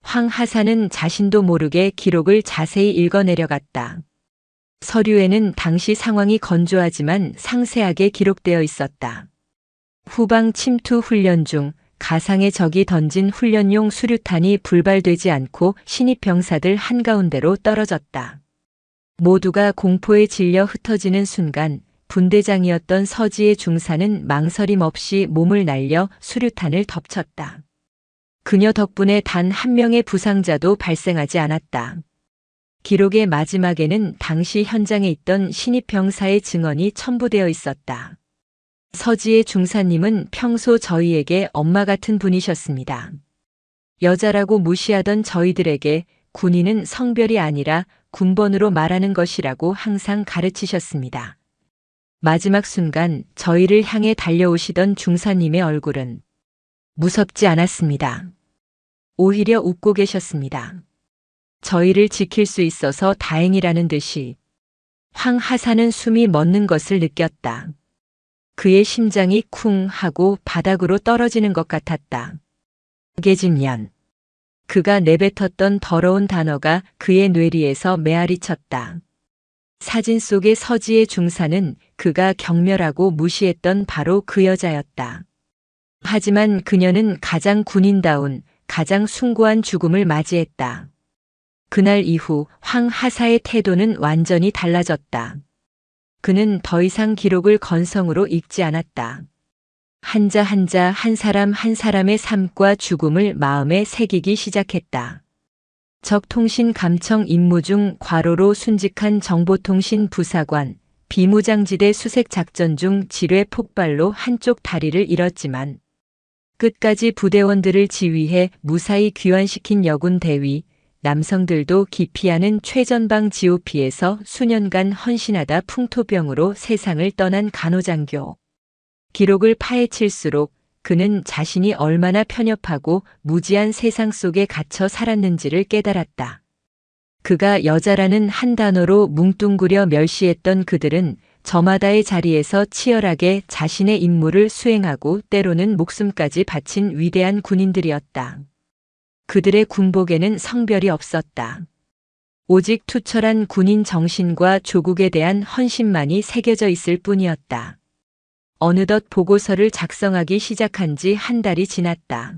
황 하사는 자신도 모르게 기록을 자세히 읽어내려갔다. 서류에는 당시 상황이 건조하지만 상세하게 기록되어 있었다. 후방 침투 훈련 중 가상의 적이 던진 훈련용 수류탄이 불발되지 않고 신입 병사들 한가운데로 떨어졌다. 모두가 공포에 질려 흩어지는 순간 분대장이었던 서지의 중사는 망설임 없이 몸을 날려 수류탄을 덮쳤다. 그녀 덕분에 단 한 명의 부상자도 발생하지 않았다. 기록의 마지막에는 당시 현장에 있던 신입 병사의 증언이 첨부되어 있었다. 서지의 중사님은 평소 저희에게 엄마 같은 분이셨습니다. 여자라고 무시하던 저희들에게 군인은 성별이 아니라 군번으로 말하는 것이라고 항상 가르치셨습니다. 마지막 순간 저희를 향해 달려오시던 중사님의 얼굴은 무섭지 않았습니다. 오히려 웃고 계셨습니다. 저희를 지킬 수 있어서 다행이라는 듯이. 황 하사는 숨이 멎는 것을 느꼈다. 그의 심장이 쿵 하고 바닥으로 떨어지는 것 같았다. 무계집년. 그가 내뱉었던 더러운 단어가 그의 뇌리에서 메아리 쳤다. 사진 속의 서지의 중사는 그가 경멸하고 무시했던 바로 그 여자였다. 하지만 그녀는 가장 군인다운, 가장 숭고한 죽음을 맞이했다. 그날 이후 황 하사의 태도는 완전히 달라졌다. 그는 더 이상 기록을 건성으로 읽지 않았다. 한자 한자 한 사람 한 사람의 삶과 죽음을 마음에 새기기 시작했다. 적통신 감청 임무 중 과로로 순직한 정보통신 부사관, 비무장지대 수색 작전 중 지뢰 폭발로 한쪽 다리를 잃었지만 끝까지 부대원들을 지휘해 무사히 귀환시킨 여군 대위, 남성들도 기피하는 최전방 GOP에서 수년간 헌신하다 풍토병으로 세상을 떠난 간호장교. 기록을 파헤칠수록 그는 자신이 얼마나 편협하고 무지한 세상 속에 갇혀 살았는지를 깨달았다. 그가 여자라는 한 단어로 뭉뚱그려 멸시했던 그들은 저마다의 자리에서 치열하게 자신의 임무를 수행하고 때로는 목숨까지 바친 위대한 군인들이었다. 그들의 군복에는 성별이 없었다. 오직 투철한 군인 정신과 조국에 대한 헌신만이 새겨져 있을 뿐이었다. 어느덧 보고서를 작성하기 시작한 지 한 달이 지났다.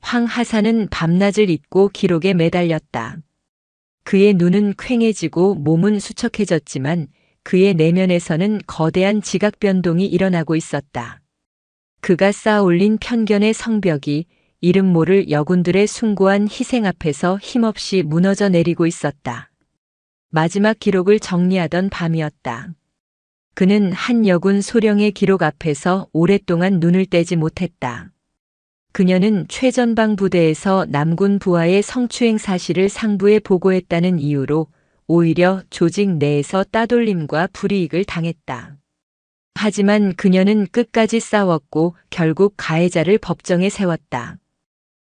황 하사는 밤낮을 잇고 기록에 매달렸다. 그의 눈은 퀭해지고 몸은 수척해졌지만 그의 내면에서는 거대한 지각 변동이 일어나고 있었다. 그가 쌓아올린 편견의 성벽이 이름 모를 여군들의 숭고한 희생 앞에서 힘없이 무너져 내리고 있었다. 마지막 기록을 정리하던 밤이었다. 그는 한 여군 소령의 기록 앞에서 오랫동안 눈을 떼지 못했다. 그녀는 최전방 부대에서 남군 부하의 성추행 사실을 상부에 보고했다는 이유로 오히려 조직 내에서 따돌림과 불이익을 당했다. 하지만 그녀는 끝까지 싸웠고 결국 가해자를 법정에 세웠다.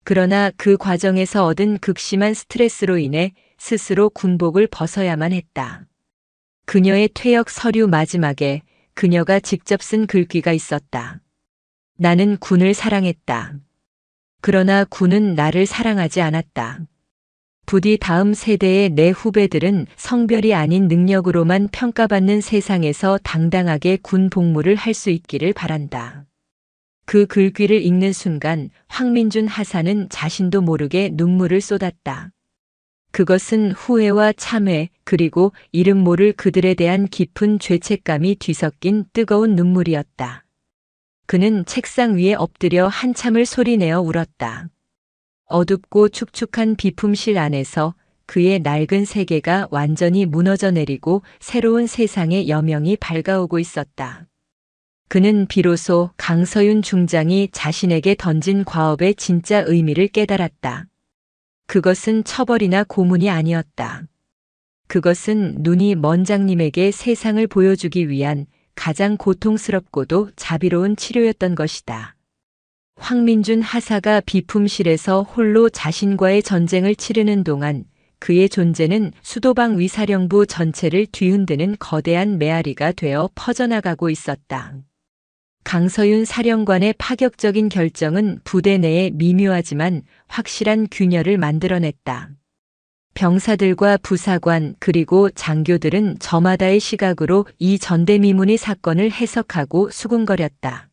그러나 그 과정에서 얻은 극심한 스트레스로 인해 스스로 군복을 벗어야만 했다. 그녀의 퇴역 서류 마지막에 그녀가 직접 쓴 글귀가 있었다. 나는 군을 사랑했다. 그러나 군은 나를 사랑하지 않았다. 부디 다음 세대의 내 후배들은 성별이 아닌 능력으로만 평가받는 세상에서 당당하게 군 복무를 할 수 있기를 바란다. 그 글귀를 읽는 순간 황민준 하사는 자신도 모르게 눈물을 쏟았다. 그것은 후회와 참회 그리고 이름 모를 그들에 대한 깊은 죄책감이 뒤섞인 뜨거운 눈물이었다. 그는 책상 위에 엎드려 한참을 소리내어 울었다. 어둡고 축축한 비품실 안에서 그의 낡은 세계가 완전히 무너져 내리고 새로운 세상의 여명이 밝아오고 있었다. 그는 비로소 강서윤 중장이 자신에게 던진 과업의 진짜 의미를 깨달았다. 그것은 처벌이나 고문이 아니었다. 그것은 눈이 먼 장님에게 세상을 보여주기 위한 가장 고통스럽고도 자비로운 치료였던 것이다. 황민준 하사가 비품실에서 홀로 자신과의 전쟁을 치르는 동안 그의 존재는 수도방 위사령부 전체를 뒤흔드는 거대한 메아리가 되어 퍼져나가고 있었다. 강서윤 사령관의 파격적인 결정은 부대 내에 미묘하지만 확실한 균열을 만들어냈다. 병사들과 부사관 그리고 장교들은 저마다의 시각으로 이 전대미문의 사건을 해석하고 수군거렸다.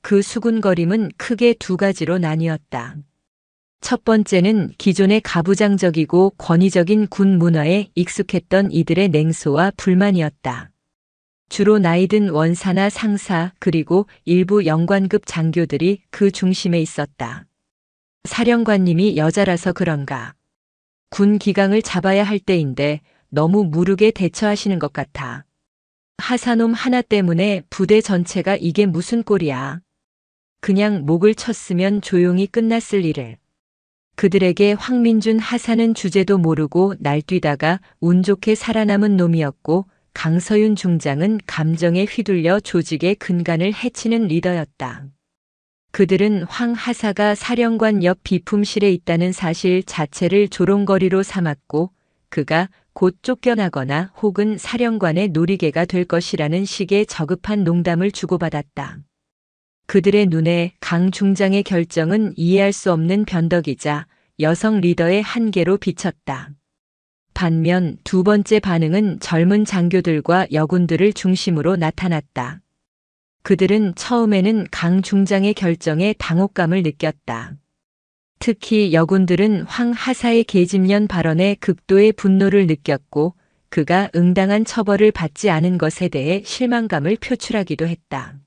그 수군거림은 크게 두 가지로 나뉘었다. 첫 번째는 기존의 가부장적이고 권위적인 군 문화에 익숙했던 이들의 냉소와 불만이었다. 주로 나이든 원사나 상사 그리고 일부 영관급 장교들이 그 중심에 있었다. 사령관님이 여자라서 그런가. 군 기강을 잡아야 할 때인데 너무 무르게 대처하시는 것 같아. 하사놈 하나 때문에 부대 전체가 이게 무슨 꼴이야. 그냥 목을 쳤으면 조용히 끝났을 일을. 그들에게 황민준 하사는 주제도 모르고 날뛰다가 운 좋게 살아남은 놈이었고 강서윤 중장은 감정에 휘둘려 조직의 근간을 해치는 리더였다. 그들은 황 하사가 사령관 옆 비품실에 있다는 사실 자체를 조롱거리로 삼았고 그가 곧 쫓겨나거나 혹은 사령관의 놀이개가 될 것이라는 식의 저급한 농담을 주고받았다. 그들의 눈에 강 중장의 결정은 이해할 수 없는 변덕이자 여성 리더의 한계로 비쳤다. 반면 두 번째 반응은 젊은 장교들과 여군들을 중심으로 나타났다. 그들은 처음에는 강 중장의 결정에 당혹감을 느꼈다. 특히 여군들은 황 하사의 계집년 발언에 극도의 분노를 느꼈고 그가 응당한 처벌을 받지 않은 것에 대해 실망감을 표출하기도 했다.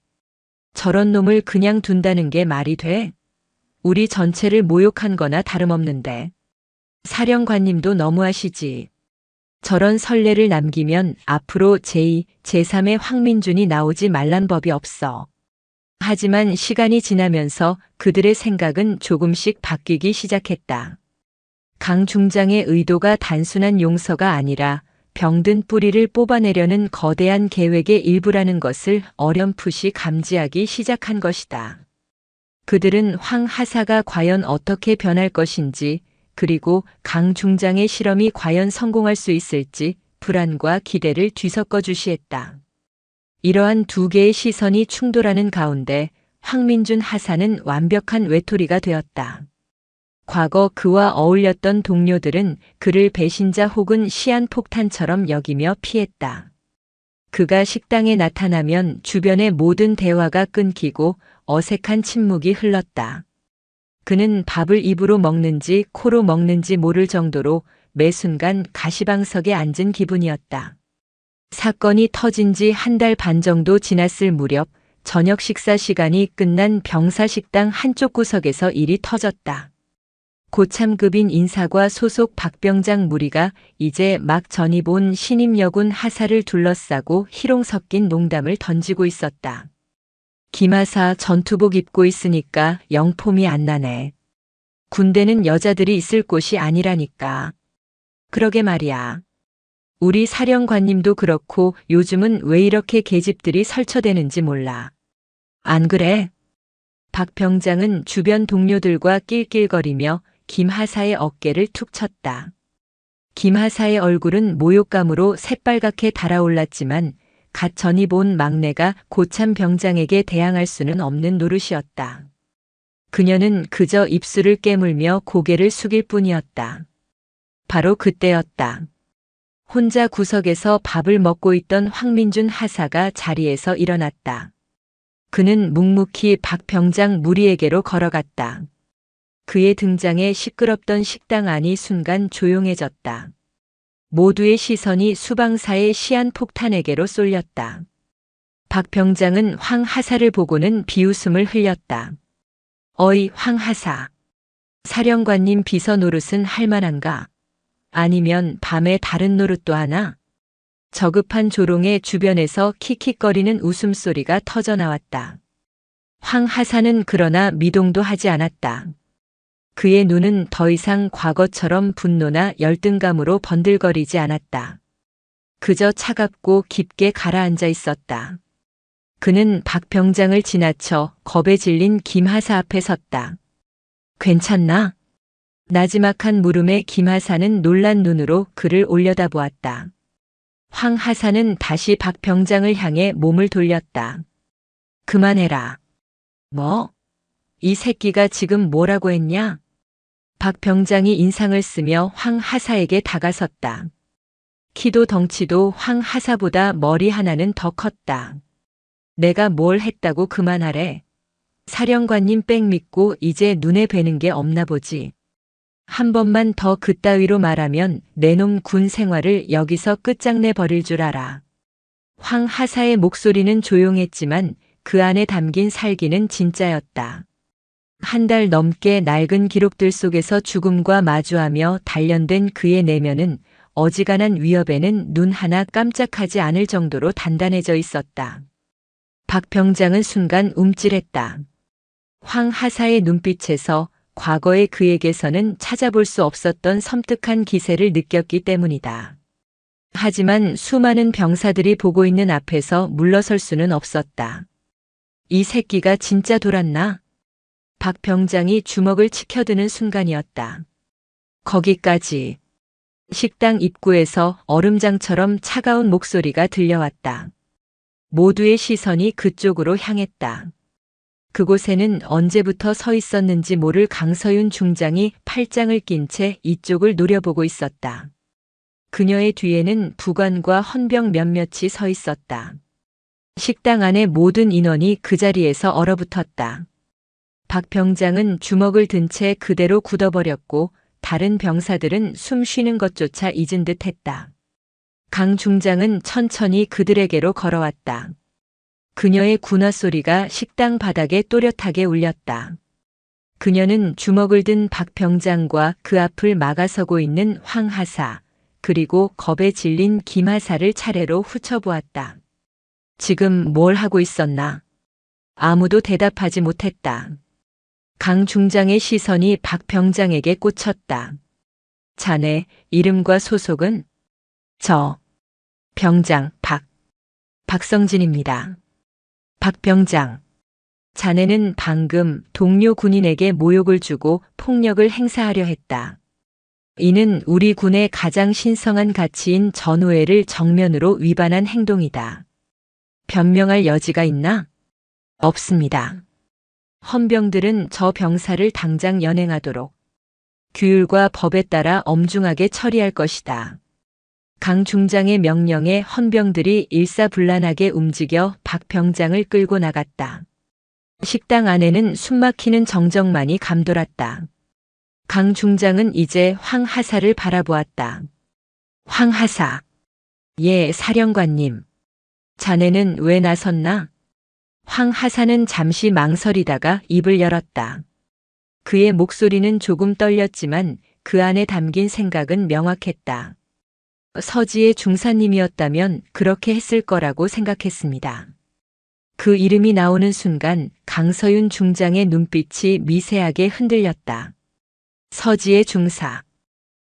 저런 놈을 그냥 둔다는 게 말이 돼? 우리 전체를 모욕한 거나 다름없는데. 사령관님도 너무하시지. 저런 선례를 남기면 앞으로 제2, 제3의 황민준이 나오지 말란 법이 없어. 하지만 시간이 지나면서 그들의 생각은 조금씩 바뀌기 시작했다. 강 중장의 의도가 단순한 용서가 아니라 병든 뿌리를 뽑아내려는 거대한 계획의 일부라는 것을 어렴풋이 감지하기 시작한 것이다. 그들은 황 하사가 과연 어떻게 변할 것인지, 그리고 강 중장의 실험이 과연 성공할 수 있을지 불안과 기대를 뒤섞어 주시했다. 이러한 두 개의 시선이 충돌하는 가운데 황민준 하사는 완벽한 외톨이가 되었다. 과거 그와 어울렸던 동료들은 그를 배신자 혹은 시한폭탄처럼 여기며 피했다. 그가 식당에 나타나면 주변의 모든 대화가 끊기고 어색한 침묵이 흘렀다. 그는 밥을 입으로 먹는지 코로 먹는지 모를 정도로 매 순간 가시방석에 앉은 기분이었다. 사건이 터진 지 한 달 반 정도 지났을 무렵 저녁 식사 시간이 끝난 병사식당 한쪽 구석에서 일이 터졌다. 고참급인 인사과 소속 박병장 무리가 이제 막 전입 온 신임 여군 하사를 둘러싸고 희롱 섞인 농담을 던지고 있었다. 김하사 전투복 입고 있으니까 영 폼이 안 나네. 군대는 여자들이 있을 곳이 아니라니까. 그러게 말이야. 우리 사령관님도 그렇고 요즘은 왜 이렇게 계집들이 설쳐대는지 몰라. 안 그래? 박 병장은 주변 동료들과 낄낄거리며 김하사의 어깨를 툭 쳤다. 김하사의 얼굴은 모욕감으로 새빨갛게 달아올랐지만 갓 전입 온 막내가 고참 병장에게 대항할 수는 없는 노릇이었다. 그녀는 그저 입술을 깨물며 고개를 숙일 뿐이었다. 바로 그때였다. 혼자 구석에서 밥을 먹고 있던 황민준 하사가 자리에서 일어났다. 그는 묵묵히 박 병장 무리에게로 걸어갔다. 그의 등장에 시끄럽던 식당 안이 순간 조용해졌다. 모두의 시선이 수방사의 시한폭탄에게로 쏠렸다. 박 병장은 황 하사를 보고는 비웃음을 흘렸다. 어이 황 하사. 사령관님 비서 노릇은 할 만한가? 아니면 밤에 다른 노릇도 하나? 저급한 조롱의 주변에서 킥킥거리는 웃음소리가 터져나왔다. 황 하사는 그러나 미동도 하지 않았다. 그의 눈은 더 이상 과거처럼 분노나 열등감으로 번들거리지 않았다. 그저 차갑고 깊게 가라앉아 있었다. 그는 박 병장을 지나쳐 겁에 질린 김하사 앞에 섰다. 괜찮나? 나지막한 물음에 김하사는 놀란 눈으로 그를 올려다보았다. 황 하사는 다시 박 병장을 향해 몸을 돌렸다. 그만해라. 뭐? 이 새끼가 지금 뭐라고 했냐? 박 병장이 인상을 쓰며 황 하사에게 다가섰다. 키도 덩치도 황 하사보다 머리 하나는 더 컸다. 내가 뭘 했다고 그만하래. 사령관님 뺑 믿고 이제 눈에 뵈는 게 없나 보지. 한 번만 더 그따위로 말하면 내 놈 군 생활을 여기서 끝장내 버릴 줄 알아. 황 하사의 목소리는 조용했지만 그 안에 담긴 살기는 진짜였다. 한 달 넘게 낡은 기록들 속에서 죽음과 마주하며 단련된 그의 내면은 어지간한 위협에는 눈 하나 깜짝하지 않을 정도로 단단해져 있었다. 박 병장은 순간 움찔했다. 황 하사의 눈빛에서 과거의 그에게서는 찾아볼 수 없었던 섬뜩한 기세를 느꼈기 때문이다. 하지만 수많은 병사들이 보고 있는 앞에서 물러설 수는 없었다. 이 새끼가 진짜 돌았나? 박 병장이 주먹을 치켜드는 순간이었다. 거기까지. 식당 입구에서 얼음장처럼 차가운 목소리가 들려왔다. 모두의 시선이 그쪽으로 향했다. 그곳에는 언제부터 서 있었는지 모를 강서윤 중장이 팔짱을 낀 채 이쪽을 노려보고 있었다. 그녀의 뒤에는 부관과 헌병 몇몇이 서 있었다. 식당 안의 모든 인원이 그 자리에서 얼어붙었다. 박 병장은 주먹을 든 채 그대로 굳어버렸고 다른 병사들은 숨 쉬는 것조차 잊은 듯 했다. 강 중장은 천천히 그들에게로 걸어왔다. 그녀의 군화 소리가 식당 바닥에 또렷하게 울렸다. 그녀는 주먹을 든 박 병장과 그 앞을 막아서고 있는 황 하사, 그리고 겁에 질린 김하사를 차례로 훑어보았다. 지금 뭘 하고 있었나? 아무도 대답하지 못했다. 강 중장의 시선이 박 병장에게 꽂혔다. 자네 이름과 소속은? 저 병장 박성진입니다. 박 병장. 자네는 방금 동료 군인에게 모욕을 주고 폭력을 행사하려 했다. 이는 우리 군의 가장 신성한 가치인 전우애를 정면으로 위반한 행동이다. 변명할 여지가 있나? 없습니다. 헌병들은 저 병사를 당장 연행하도록 규율과 법에 따라 엄중하게 처리할 것이다. 강 중장의 명령에 헌병들이 일사불란하게 움직여 박 병장을 끌고 나갔다. 식당 안에는 숨막히는 정적만이 감돌았다. 강 중장은 이제 황하사를 바라보았다. 황하사. 예, 사령관님. 자네는 왜 나섰나? 황하사는 잠시 망설이다가 입을 열었다. 그의 목소리는 조금 떨렸지만 그 안에 담긴 생각은 명확했다. 서지의 중사님이었다면 그렇게 했을 거라고 생각했습니다. 그 이름이 나오는 순간 강서윤 중장의 눈빛이 미세하게 흔들렸다. 서지의 중사.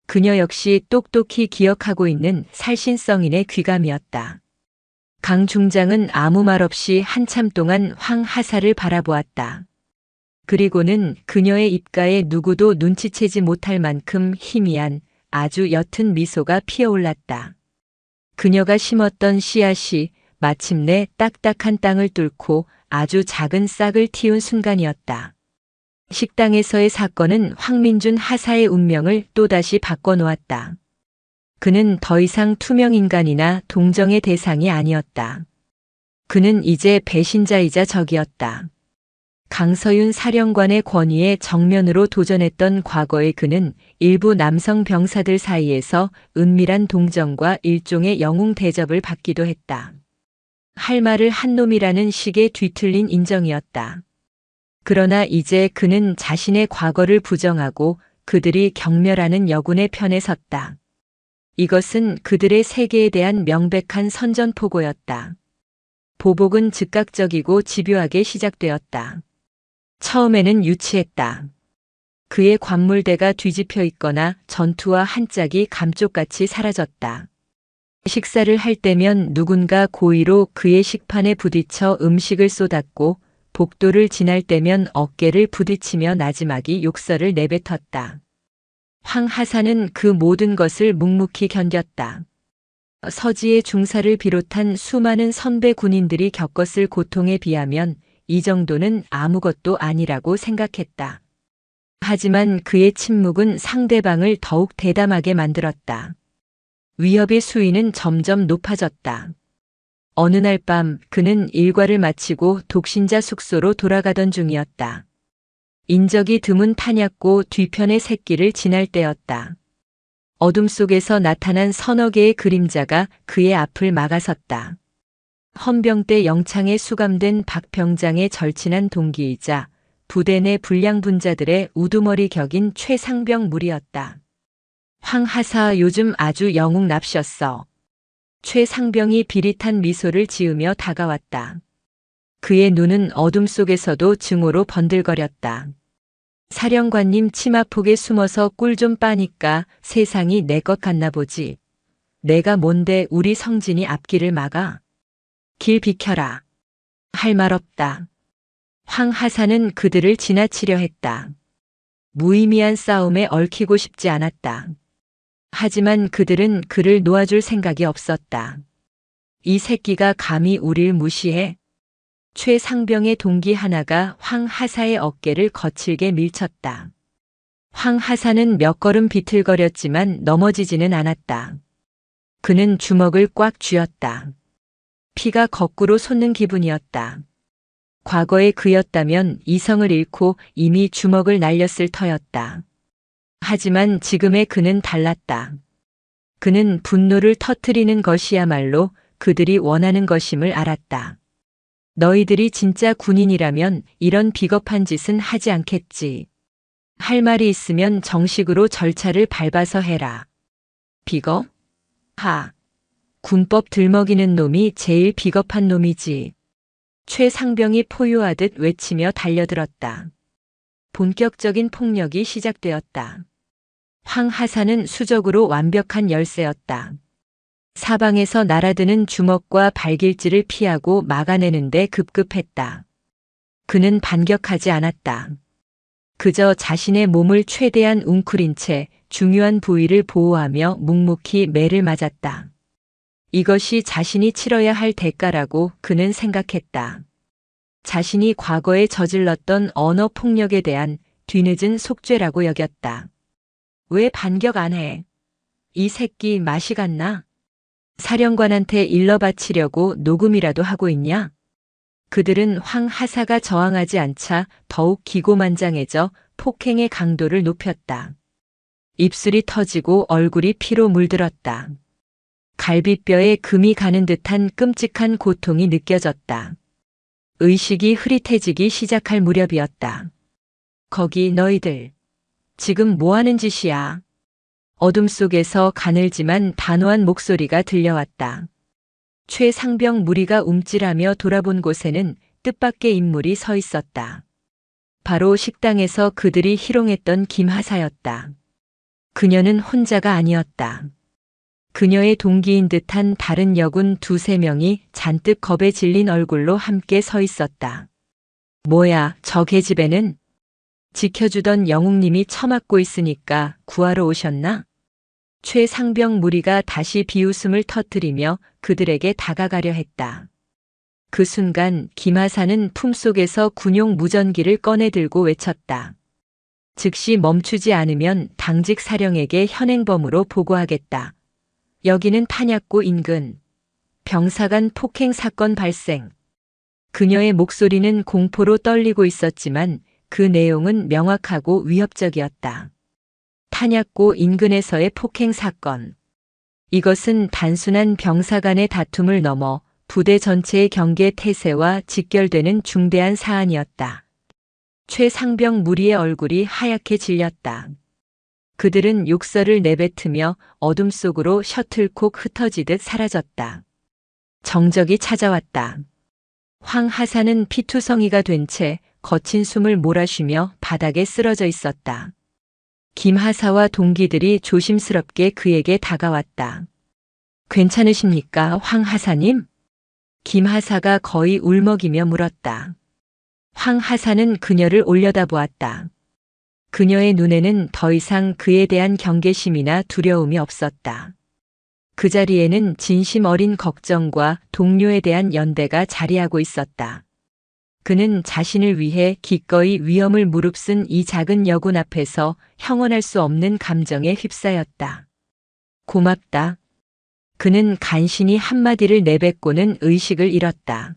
그녀 역시 똑똑히 기억하고 있는 살신성인의 귀감이었다. 강 중장은 아무 말 없이 한참 동안 황하사를 바라보았다. 그리고는 그녀의 입가에 누구도 눈치채지 못할 만큼 희미한 아주 옅은 미소가 피어올랐다. 그녀가 심었던 씨앗이 마침내 딱딱한 땅을 뚫고 아주 작은 싹을 틔운 순간이었다. 식당에서의 사건은 황민준 하사의 운명을 또다시 바꿔놓았다. 그는 더 이상 투명 인간이나 동정의 대상이 아니었다. 그는 이제 배신자이자 적이었다. 강서윤 사령관의 권위에 정면으로 도전했던 과거의 그는 일부 남성 병사들 사이에서 은밀한 동정과 일종의 영웅 대접을 받기도 했다. 할 말을 한 놈이라는 식의 뒤틀린 인정이었다. 그러나 이제 그는 자신의 과거를 부정하고 그들이 경멸하는 여군의 편에 섰다. 이것은 그들의 세계에 대한 명백한 선전포고였다. 보복은 즉각적이고 집요하게 시작되었다. 처음에는 유치했다. 그의 관물대가 뒤집혀 있거나 전투와 한 짝이 감쪽같이 사라졌다. 식사를 할 때면 누군가 고의로 그의 식판에 부딪혀 음식을 쏟았고 복도를 지날 때면 어깨를 부딪히며 나지막이 욕설을 내뱉었다. 황하사는 그 모든 것을 묵묵히 견뎠다. 서지의 중사를 비롯한 수많은 선배 군인들이 겪었을 고통에 비하면 이 정도는 아무것도 아니라고 생각했다. 하지만 그의 침묵은 상대방을 더욱 대담하게 만들었다. 위협의 수위는 점점 높아졌다. 어느 날 밤 그는 일과를 마치고 독신자 숙소로 돌아가던 중이었다. 인적이 드문 탄약고 뒤편의 새길을 지날 때였다. 어둠 속에서 나타난 서너 개의 그림자가 그의 앞을 막아섰다. 헌병대 영창에 수감된 박 병장의 절친한 동기이자 부대 내 불량분자들의 우두머리 격인 최상병 무리였다. 황하사 요즘 아주 영웅 납셨어. 최상병이 비릿한 미소를 지으며 다가왔다. 그의 눈은 어둠 속에서도 증오로 번들거렸다. 사령관님 치마폭에 숨어서 꿀 좀 빠니까 세상이 내 것 같나 보지. 내가 뭔데 우리 성진이 앞길을 막아. 길 비켜라. 할 말 없다. 황하사는 그들을 지나치려 했다. 무의미한 싸움에 얽히고 싶지 않았다. 하지만 그들은 그를 놓아줄 생각이 없었다. 이 새끼가 감히 우릴 무시해? 최상병의 동기 하나가 황하사의 어깨를 거칠게 밀쳤다. 황하사는 몇 걸음 비틀거렸지만 넘어지지는 않았다. 그는 주먹을 꽉 쥐었다. 피가 거꾸로 솟는 기분이었다. 과거의 그였다면 이성을 잃고 이미 주먹을 날렸을 터였다. 하지만 지금의 그는 달랐다. 그는 분노를 터뜨리는 것이야말로 그들이 원하는 것임을 알았다. 너희들이 진짜 군인이라면 이런 비겁한 짓은 하지 않겠지. 할 말이 있으면 정식으로 절차를 밟아서 해라. 비겁? 하. 군법 들먹이는 놈이 제일 비겁한 놈이지. 최상병이 포효하듯 외치며 달려들었다. 본격적인 폭력이 시작되었다. 황하사는 수적으로 완벽한 열세였다. 사방에서 날아드는 주먹과 발길질을 피하고 막아내는데 급급했다. 그는 반격하지 않았다. 그저 자신의 몸을 최대한 웅크린 채 중요한 부위를 보호하며 묵묵히 매를 맞았다. 이것이 자신이 치러야 할 대가라고 그는 생각했다. 자신이 과거에 저질렀던 언어 폭력에 대한 뒤늦은 속죄라고 여겼다. 왜 반격 안 해? 이 새끼 맛이 갔나? 사령관한테 일러 바치려고 녹음이라도 하고 있냐? 그들은 황하사가 저항하지 않자 더욱 기고만장해져 폭행의 강도를 높였다. 입술이 터지고 얼굴이 피로 물들었다. 갈비뼈에 금이 가는 듯한 끔찍한 고통이 느껴졌다. 의식이 흐릿해지기 시작할 무렵이었다. 거기 너희들, 지금 뭐 하는 짓이야? 어둠 속에서 가늘지만 단호한 목소리가 들려왔다. 최상병 무리가 움찔하며 돌아본 곳에는 뜻밖의 인물이 서 있었다. 바로 식당에서 그들이 희롱했던 김하사였다. 그녀는 혼자가 아니었다. 그녀의 동기인 듯한 다른 여군 두세 명이 잔뜩 겁에 질린 얼굴로 함께 서 있었다. 뭐야, 저 계집애는? 지켜주던 영웅님이 처맞고 있으니까 구하러 오셨나? 최상병 무리가 다시 비웃음을 터뜨리며 그들에게 다가가려 했다. 그 순간 김하사는 품속에서 군용 무전기를 꺼내 들고 외쳤다. 즉시 멈추지 않으면 당직 사령에게 현행범으로 보고하겠다. 여기는 탄약고 인근. 병사간 폭행 사건 발생. 그녀의 목소리는 공포로 떨리고 있었지만 그 내용은 명확하고 위협적이었다. 탄약고 인근에서의 폭행 사건. 이것은 단순한 병사 간의 다툼을 넘어 부대 전체의 경계 태세와 직결되는 중대한 사안이었다. 최상병 무리의 얼굴이 하얗게 질렸다. 그들은 욕설을 내뱉으며 어둠 속으로 셔틀콕 흩어지듯 사라졌다. 정적이 찾아왔다. 황하사는 피투성이가 된 채 거친 숨을 몰아쉬며 바닥에 쓰러져 있었다. 김하사와 동기들이 조심스럽게 그에게 다가왔다. 괜찮으십니까, 황하사님? 김하사가 거의 울먹이며 물었다. 황하사는 그녀를 올려다보았다. 그녀의 눈에는 더 이상 그에 대한 경계심이나 두려움이 없었다. 그 자리에는 진심 어린 걱정과 동료에 대한 연대가 자리하고 있었다. 그는 자신을 위해 기꺼이 위험을 무릅쓴 이 작은 여군 앞에서 형언할 수 없는 감정에 휩싸였다. 고맙다. 그는 간신히 한마디를 내뱉고는 의식을 잃었다.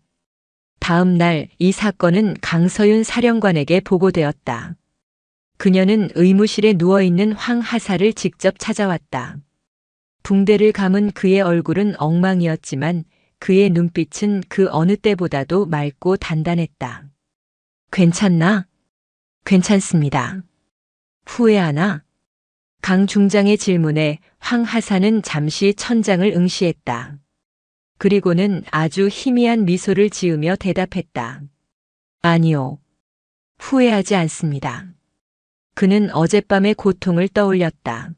다음 날 이 사건은 강서윤 사령관에게 보고되었다. 그녀는 의무실에 누워있는 황하사를 직접 찾아왔다. 붕대를 감은 그의 얼굴은 엉망이었지만 그의 눈빛은 그 어느 때보다도 맑고 단단했다. 괜찮나? 괜찮습니다. 후회하나? 강 중장의 질문에 황하사는 잠시 천장을 응시했다. 그리고는 아주 희미한 미소를 지으며 대답했다. 아니요. 후회하지 않습니다. 그는 어젯밤의 고통을 떠올렸다.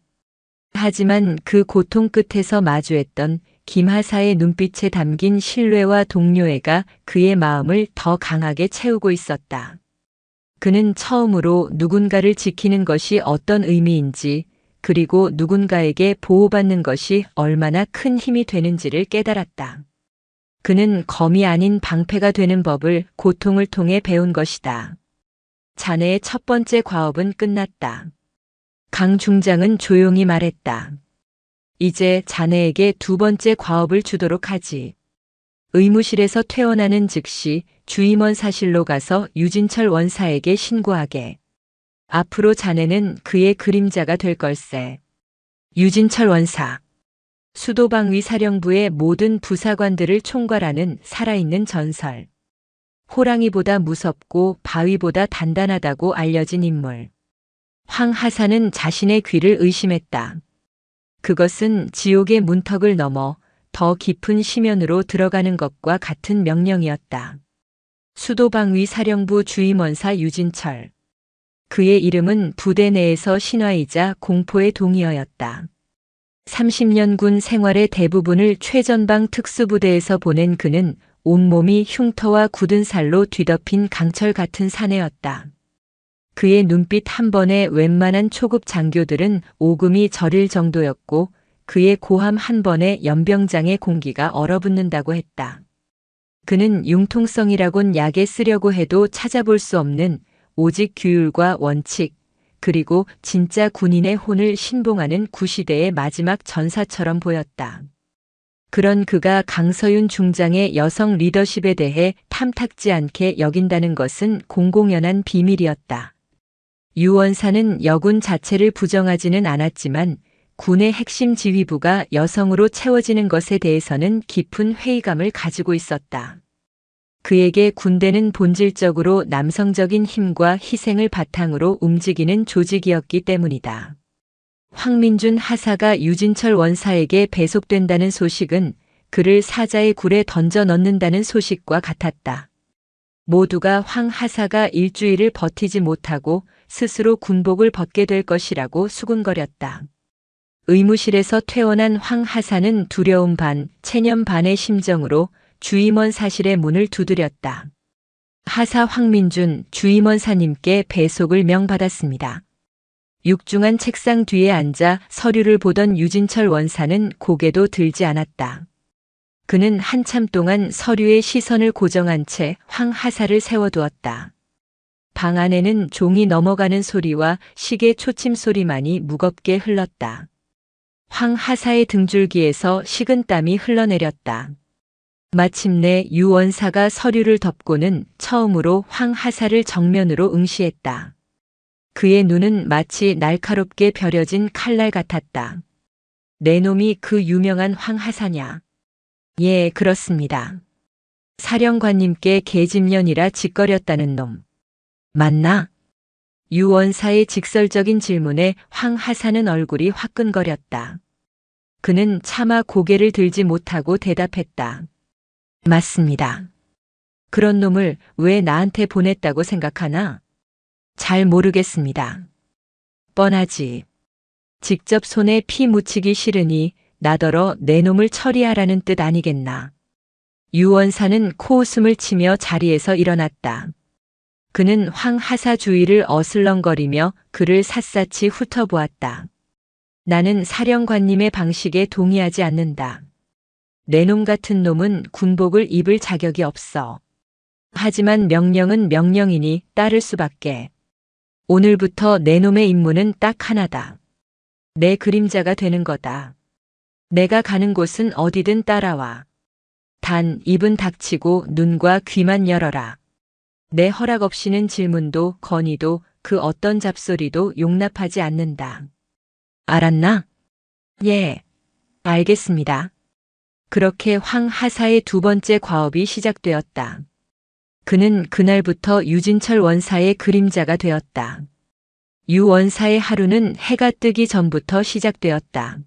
하지만 그 고통 끝에서 마주했던 김하사의 눈빛에 담긴 신뢰와 동료애가 그의 마음을 더 강하게 채우고 있었다. 그는 처음으로 누군가를 지키는 것이 어떤 의미인지, 그리고 누군가에게 보호받는 것이 얼마나 큰 힘이 되는지를 깨달았다. 그는 검이 아닌 방패가 되는 법을 고통을 통해 배운 것이다. 자네의 첫 번째 과업은 끝났다. 강 중장은 조용히 말했다. 이제 자네에게 두 번째 과업을 주도록 하지. 의무실에서 퇴원하는 즉시 주임원 사실로 가서 유진철 원사에게 신고하게. 앞으로 자네는 그의 그림자가 될 걸세. 유진철 원사. 수도방위 사령부의 모든 부사관들을 총괄하는 살아있는 전설. 호랑이보다 무섭고 바위보다 단단하다고 알려진 인물. 황하사는 자신의 귀를 의심했다. 그것은 지옥의 문턱을 넘어 더 깊은 심연으로 들어가는 것과 같은 명령이었다. 수도방위 사령부 주임원사 유진철. 그의 이름은 부대 내에서 신화이자 공포의 동의어였다. 30년 군 생활의 대부분을 최전방 특수부대에서 보낸 그는 온몸이 흉터와 굳은 살로 뒤덮인 강철 같은 사내였다. 그의 눈빛 한 번에 웬만한 초급 장교들은 오금이 저릴 정도였고 그의 고함 한 번에 연병장의 공기가 얼어붙는다고 했다. 그는 융통성이라곤 약에 쓰려고 해도 찾아볼 수 없는 오직 규율과 원칙, 그리고 진짜 군인의 혼을 신봉하는 구시대의 마지막 전사처럼 보였다. 그런 그가 강서윤 중장의 여성 리더십에 대해 탐탁지 않게 여긴다는 것은 공공연한 비밀이었다. 유 원사는 여군 자체를 부정하지는 않았지만 군의 핵심 지휘부가 여성으로 채워지는 것에 대해서는 깊은 회의감을 가지고 있었다. 그에게 군대는 본질적으로 남성적인 힘과 희생을 바탕으로 움직이는 조직이었기 때문이다. 황민준 하사가 유진철 원사에게 배속된다는 소식은 그를 사자의 굴에 던져 넣는다는 소식과 같았다. 모두가 황 하사가 일주일을 버티지 못하고 스스로 군복을 벗게 될 것이라고 수군거렸다. 의무실에서 퇴원한 황 하사는 두려움 반, 체념 반의 심정으로 주임원 사실의 문을 두드렸다. 하사 황민준 주임원사님께 배속을 명받았습니다. 육중한 책상 뒤에 앉아 서류를 보던 유진철 원사는 고개도 들지 않았다. 그는 한참 동안 서류에 시선을 고정한 채 황 하사를 세워두었다. 방 안에는 종이 넘어가는 소리와 시계 초침 소리만이 무겁게 흘렀다. 황 하사의 등줄기에서 식은땀이 흘러내렸다. 마침내 유 원사가 서류를 덮고는 처음으로 황 하사를 정면으로 응시했다. 그의 눈은 마치 날카롭게 벼려진 칼날 같았다. 내 놈이 그 유명한 황 하사냐? 예, 그렇습니다. 사령관님께 계집년이라 짓거렸다는 놈. 맞나? 유 원사의 직설적인 질문에 황 하사는 얼굴이 화끈거렸다. 그는 차마 고개를 들지 못하고 대답했다. 맞습니다. 그런 놈을 왜 나한테 보냈다고 생각하나? 잘 모르겠습니다. 뻔하지. 직접 손에 피 묻히기 싫으니 나더러 내 놈을 처리하라는 뜻 아니겠나. 유 원사는 코웃음을 치며 자리에서 일어났다. 그는 황 하사 주위를 어슬렁거리며 그를 샅샅이 훑어보았다. 나는 사령관님의 방식에 동의하지 않는다. 내 놈 같은 놈은 군복을 입을 자격이 없어. 하지만 명령은 명령이니 따를 수밖에. 오늘부터 내 놈의 임무는 딱 하나다. 내 그림자가 되는 거다. 내가 가는 곳은 어디든 따라와. 단 입은 닥치고 눈과 귀만 열어라. 내 허락 없이는 질문도 건의도 그 어떤 잡소리도 용납하지 않는다. 알았나? 예, 알겠습니다. 그렇게 황 하사의 두 번째 과업이 시작되었다. 그는 그날부터 유진철 원사의 그림자가 되었다. 유 원사의 하루는 해가 뜨기 전부터 시작되었다.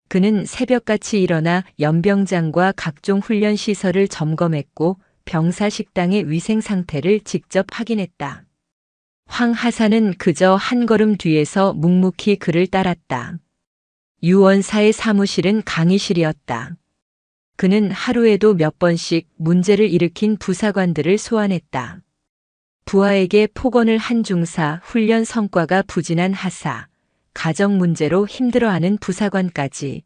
그는 새벽같이 일어나 연병장과 각종 훈련 시설을 점검했고 병사 식당의 위생 상태를 직접 확인했다. 황 하사는 그저 한 걸음 뒤에서 묵묵히 그를 따랐다. 유 원사의 사무실은 강의실이었다. 그는 하루에도 몇 번씩 문제를 일으킨 부사관들을 소환했다. 부하에게 폭언을 한 중사, 훈련 성과가 부진한 하사, 가정 문제로 힘들어하는 부사관까지.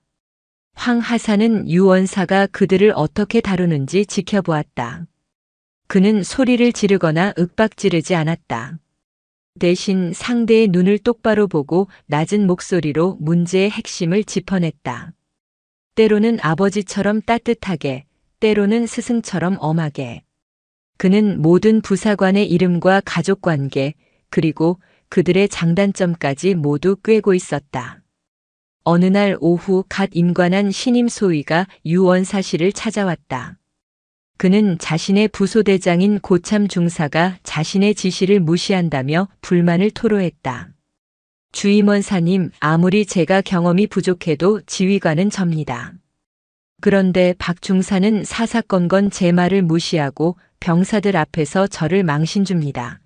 황 하사는 유 원사가 그들을 어떻게 다루는지 지켜보았다. 그는 소리를 지르거나 윽박지르지 않았다. 대신 상대의 눈을 똑바로 보고 낮은 목소리로 문제의 핵심을 짚어냈다. 때로는 아버지처럼 따뜻하게, 때로는 스승처럼 엄하게. 그는 모든 부사관의 이름과 가족관계, 그리고 그들의 장단점까지 모두 꿰고 있었다. 어느 날 오후 갓 임관한 신임 소위가 유 원사실을 찾아왔다. 그는 자신의 부소대장인 고참 중사가 자신의 지시를 무시한다며 불만을 토로했다. 주임원사님, 아무리 제가 경험이 부족해도 지휘관은 접니다. 그런데 박 중사는 사사건건 제 말을 무시하고 병사들 앞에서 저를 망신줍니다.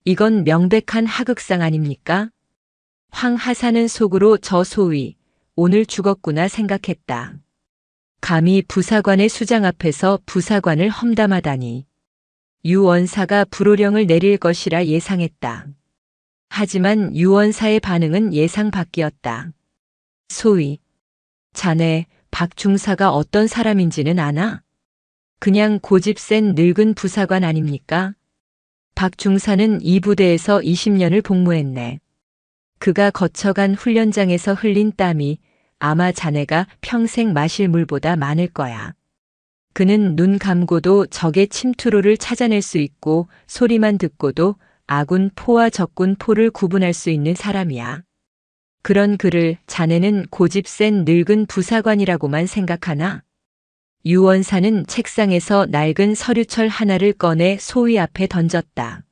이건 명백한 하극상 아닙니까? 황 하사는 속으로 저 소위 오늘 죽었구나 생각했다. 감히 부사관의 수장 앞에서 부사관을 험담하다니. 유원사가 불호령을 내릴 것이라 예상했다. 하지만 유원사의 반응은 예상 밖이었다. 소위, 자네 박 중사가 어떤 사람인지는 아나? 그냥 고집 센 늙은 부사관 아닙니까? 박 중사는 이 부대에서 20년을 복무했네. 그가 거쳐간 훈련장에서 흘린 땀이 아마 자네가 평생 마실 물보다 많을 거야. 그는 눈 감고도 적의 침투로를 찾아낼 수 있고 소리만 듣고도 아군 포와 적군 포를 구분할 수 있는 사람이야. 그런 그를 자네는 고집 센 늙은 부사관이라고만 생각하나? 유원사는 책상에서 낡은 서류철 하나를 꺼내 소위 앞에 던졌다.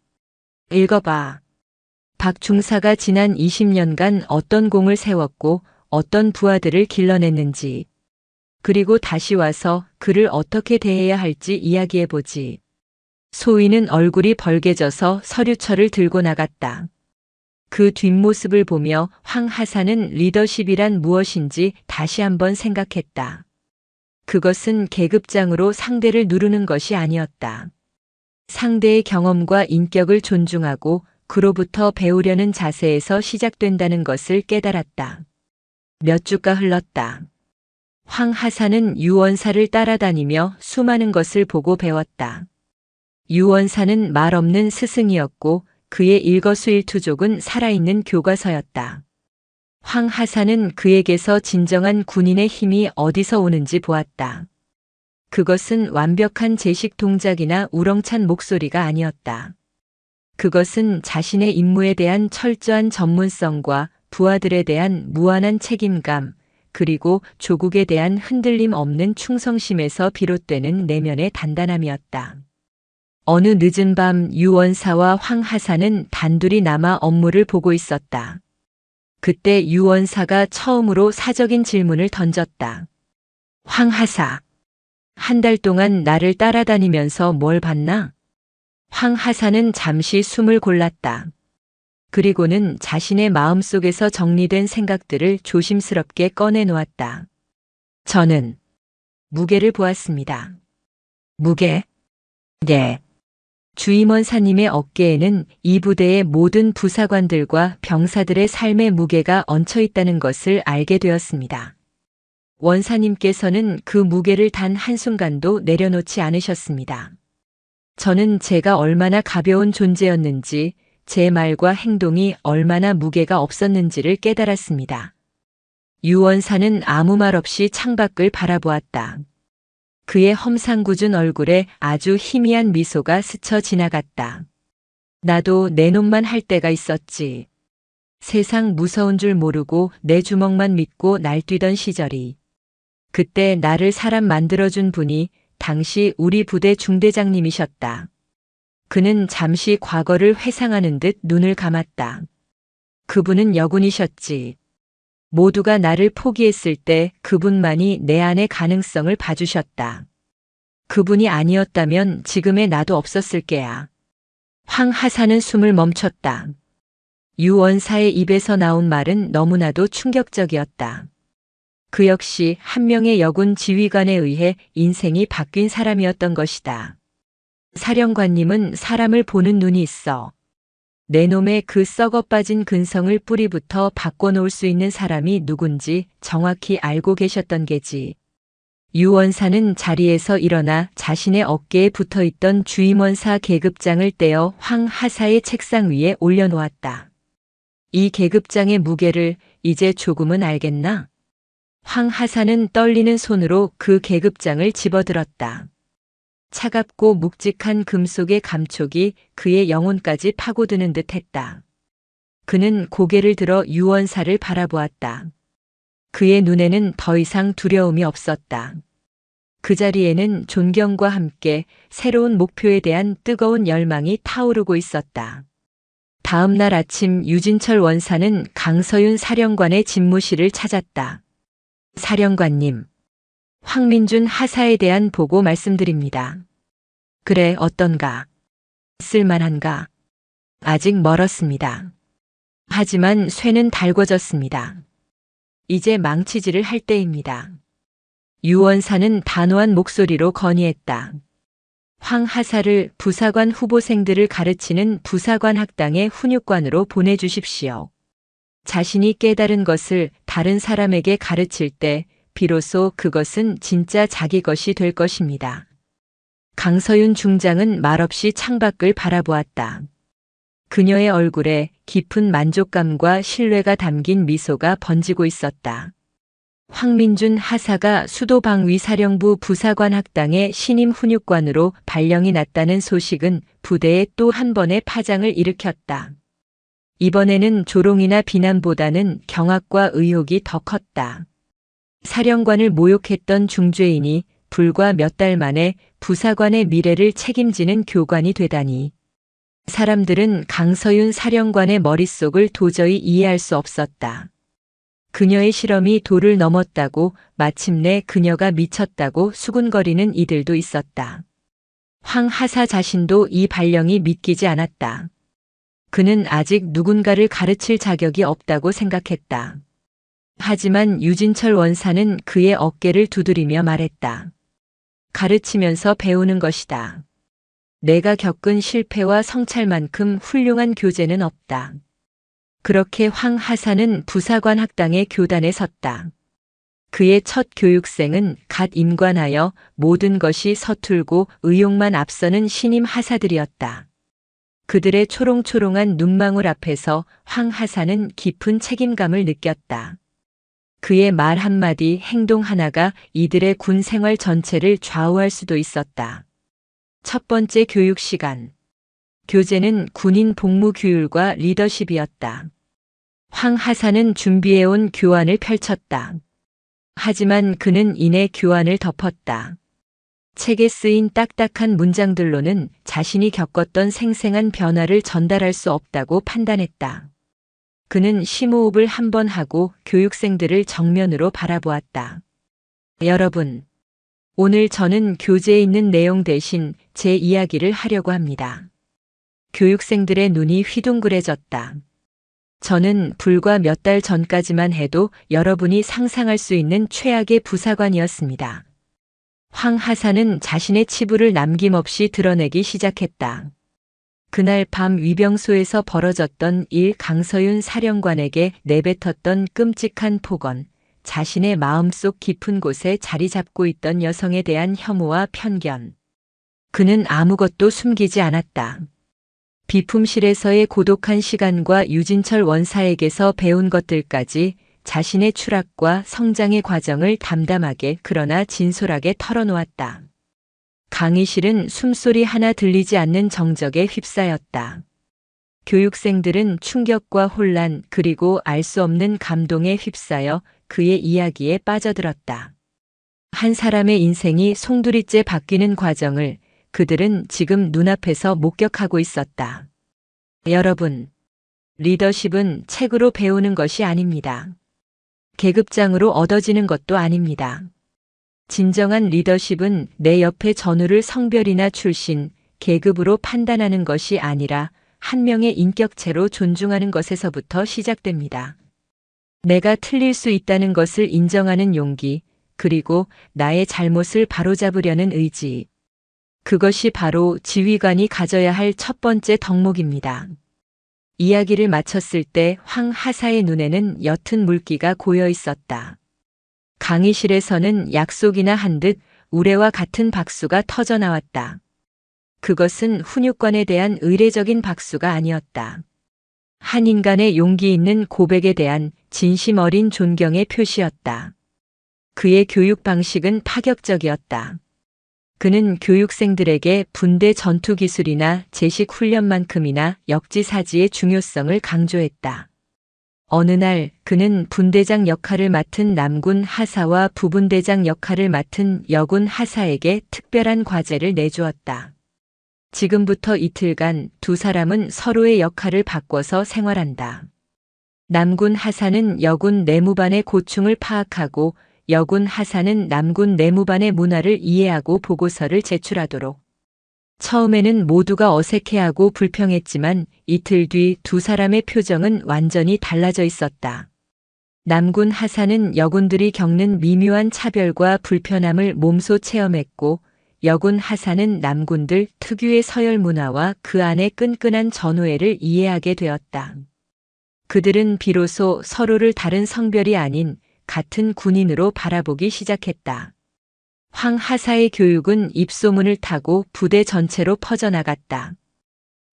읽어봐. 박 중사가 지난 20년간 어떤 공을 세웠고 어떤 부하들을 길러냈는지, 그리고 다시 와서 그를 어떻게 대해야 할지 이야기해보지. 소위는 얼굴이 벌개져서 서류철을 들고 나갔다. 그 뒷모습을 보며 황 하사는 리더십이란 무엇인지 다시 한번 생각했다. 그것은 계급장으로 상대를 누르는 것이 아니었다. 상대의 경험과 인격을 존중하고 그로부터 배우려는 자세에서 시작된다는 것을 깨달았다. 몇 주가 흘렀다. 황 하사는 유원사를 따라다니며 수많은 것을 보고 배웠다. 유원사는 말 없는 스승이었고 그의 일거수일투족은 살아있는 교과서였다. 황 하사는 그에게서 진정한 군인의 힘이 어디서 오는지 보았다. 그것은 완벽한 제식 동작이나 우렁찬 목소리가 아니었다. 그것은 자신의 임무에 대한 철저한 전문성과 부하들에 대한 무한한 책임감, 그리고 조국에 대한 흔들림 없는 충성심에서 비롯되는 내면의 단단함이었다. 어느 늦은 밤 유원사와 황 하사는 단둘이 남아 업무를 보고 있었다. 그때 유원사가 처음으로 사적인 질문을 던졌다. 황 하사, 한 달 동안 나를 따라다니면서 뭘 봤나? 황 하사는 잠시 숨을 골랐다. 그리고는 자신의 마음속에서 정리된 생각들을 조심스럽게 꺼내놓았다. 저는 무게를 보았습니다. 무게? 네. 주임원사님의 어깨에는 이 부대의 모든 부사관들과 병사들의 삶의 무게가 얹혀 있다는 것을 알게 되었습니다. 원사님께서는 그 무게를 단 한순간도 내려놓지 않으셨습니다. 저는 제가 얼마나 가벼운 존재였는지, 제 말과 행동이 얼마나 무게가 없었는지를 깨달았습니다. 유원사는 아무 말 없이 창밖을 바라보았다. 그의 험상궂은 얼굴에 아주 희미한 미소가 스쳐 지나갔다. 나도 내 놈만 할 때가 있었지. 세상 무서운 줄 모르고 내 주먹만 믿고 날뛰던 시절이. 그때 나를 사람 만들어준 분이 당시 우리 부대 중대장님이셨다. 그는 잠시 과거를 회상하는 듯 눈을 감았다. 그분은 여군이셨지. 모두가 나를 포기했을 때 그분만이 내 안의 가능성을 봐주셨다. 그분이 아니었다면 지금의 나도 없었을 게야. 황 하사는 숨을 멈췄다. 유원사의 입에서 나온 말은 너무나도 충격적이었다. 그 역시 한 명의 여군 지휘관에 의해 인생이 바뀐 사람이었던 것이다. 사령관님은 사람을 보는 눈이 있어. 내 놈의 그 썩어 빠진 근성을 뿌리부터 바꿔놓을 수 있는 사람이 누군지 정확히 알고 계셨던 게지. 유원사는 자리에서 일어나 자신의 어깨에 붙어있던 주임원사 계급장을 떼어 황 하사의 책상 위에 올려놓았다. 이 계급장의 무게를 이제 조금은 알겠나? 황 하사는 떨리는 손으로 그 계급장을 집어들었다. 차갑고 묵직한 금속의 감촉이 그의 영혼까지 파고드는 듯 했다. 그는 고개를 들어 유원사를 바라보았다. 그의 눈에는 더 이상 두려움이 없었다. 그 자리에는 존경과 함께 새로운 목표에 대한 뜨거운 열망이 타오르고 있었다. 다음 날 아침 유진철 원사는 강서윤 사령관의 집무실을 찾았다. 사령관님, 황민준 하사에 대한 보고 말씀드립니다. 그래, 어떤가? 쓸만한가? 아직 멀었습니다. 하지만 쇠는 달궈졌습니다. 이제 망치질을 할 때입니다. 유 원사는 단호한 목소리로 건의했다. 황 하사를 부사관 후보생들을 가르치는 부사관 학당의 훈육관으로 보내주십시오. 자신이 깨달은 것을 다른 사람에게 가르칠 때 비로소 그것은 진짜 자기 것이 될 것입니다. 강서윤 중장은 말없이 창밖을 바라보았다. 그녀의 얼굴에 깊은 만족감과 신뢰가 담긴 미소가 번지고 있었다. 황민준 하사가 수도방위사령부 부사관 학당의 신임 훈육관으로 발령이 났다는 소식은 부대에 또 한 번의 파장을 일으켰다. 이번에는 조롱이나 비난보다는 경악과 의혹이 더 컸다. 사령관을 모욕했던 중죄인이 불과 몇 달 만에 부사관의 미래를 책임지는 교관이 되다니. 사람들은 강서윤 사령관의 머릿속을 도저히 이해할 수 없었다. 그녀의 실험이 도를 넘었다고, 마침내 그녀가 미쳤다고 수군거리는 이들도 있었다. 황 하사 자신도 이 발령이 믿기지 않았다. 그는 아직 누군가를 가르칠 자격이 없다고 생각했다. 하지만 유진철 원사는 그의 어깨를 두드리며 말했다. 가르치면서 배우는 것이다. 내가 겪은 실패와 성찰만큼 훌륭한 교재는 없다. 그렇게 황 하사는 부사관 학당의 교단에 섰다. 그의 첫 교육생은 갓 임관하여 모든 것이 서툴고 의욕만 앞서는 신임 하사들이었다. 그들의 초롱초롱한 눈망울 앞에서 황 하사는 깊은 책임감을 느꼈다. 그의 말 한마디, 행동 하나가 이들의 군 생활 전체를 좌우할 수도 있었다. 첫 번째 교육 시간. 교재는 군인 복무 규율과 리더십이었다. 황 하사는 준비해온 교환을 펼쳤다. 하지만 그는 이내 교환을 덮었다. 책에 쓰인 딱딱한 문장들로는 자신이 겪었던 생생한 변화를 전달할 수 없다고 판단했다. 그는 심호흡을 한 번 하고 교육생들을 정면으로 바라보았다. 여러분, 오늘 저는 교재에 있는 내용 대신 제 이야기를 하려고 합니다. 교육생들의 눈이 휘둥그레졌다. 저는 불과 몇 달 전까지만 해도 여러분이 상상할 수 있는 최악의 부사관이었습니다. 황 하사는 자신의 치부를 남김없이 드러내기 시작했다. 그날 밤 위병소에서 벌어졌던 일, 강서윤 사령관에게 내뱉었던 끔찍한 폭언, 자신의 마음속 깊은 곳에 자리 잡고 있던 여성에 대한 혐오와 편견. 그는 아무것도 숨기지 않았다. 비품실에서의 고독한 시간과 유진철 원사에게서 배운 것들까지 자신의 추락과 성장의 과정을 담담하게 그러나 진솔하게 털어놓았다. 강의실은 숨소리 하나 들리지 않는 정적에 휩싸였다. 교육생들은 충격과 혼란 그리고 알 수 없는 감동에 휩싸여 그의 이야기에 빠져들었다. 한 사람의 인생이 송두리째 바뀌는 과정을 그들은 지금 눈앞에서 목격하고 있었다. 여러분, 리더십은 책으로 배우는 것이 아닙니다. 계급장으로 얻어지는 것도 아닙니다. 진정한 리더십은 내 옆의 전우를 성별이나 출신, 계급으로 판단하는 것이 아니라 한 명의 인격체로 존중하는 것에서부터 시작됩니다. 내가 틀릴 수 있다는 것을 인정하는 용기, 그리고 나의 잘못을 바로잡으려는 의지. 그것이 바로 지휘관이 가져야 할 첫 번째 덕목입니다. 이야기를 마쳤을 때 황 하사의 눈에는 옅은 물기가 고여 있었다. 강의실에서는 약속이나 한 듯 우레와 같은 박수가 터져 나왔다. 그것은 훈육관에 대한 의례적인 박수가 아니었다. 한 인간의 용기 있는 고백에 대한 진심 어린 존경의 표시였다. 그의 교육 방식은 파격적이었다. 그는 교육생들에게 분대 전투 기술이나 제식 훈련만큼이나 역지사지의 중요성을 강조했다. 어느 날 그는 분대장 역할을 맡은 남군 하사와 부분대장 역할을 맡은 여군 하사에게 특별한 과제를 내주었다. 지금부터 이틀간 두 사람은 서로의 역할을 바꿔서 생활한다. 남군 하사는 여군 내무반의 고충을 파악하고 여군 하사는 남군 내무반의 문화를 이해하고 보고서를 제출하도록. 처음에는 모두가 어색해하고 불평했지만 이틀 뒤 두 사람의 표정은 완전히 달라져 있었다. 남군 하사는 여군들이 겪는 미묘한 차별과 불편함을 몸소 체험했고 여군 하사는 남군들 특유의 서열 문화와 그 안의 끈끈한 전우애를 이해하게 되었다. 그들은 비로소 서로를 다른 성별이 아닌 같은 군인으로 바라보기 시작했다. 황 하사의 교육은 입소문을 타고 부대 전체로 퍼져나갔다.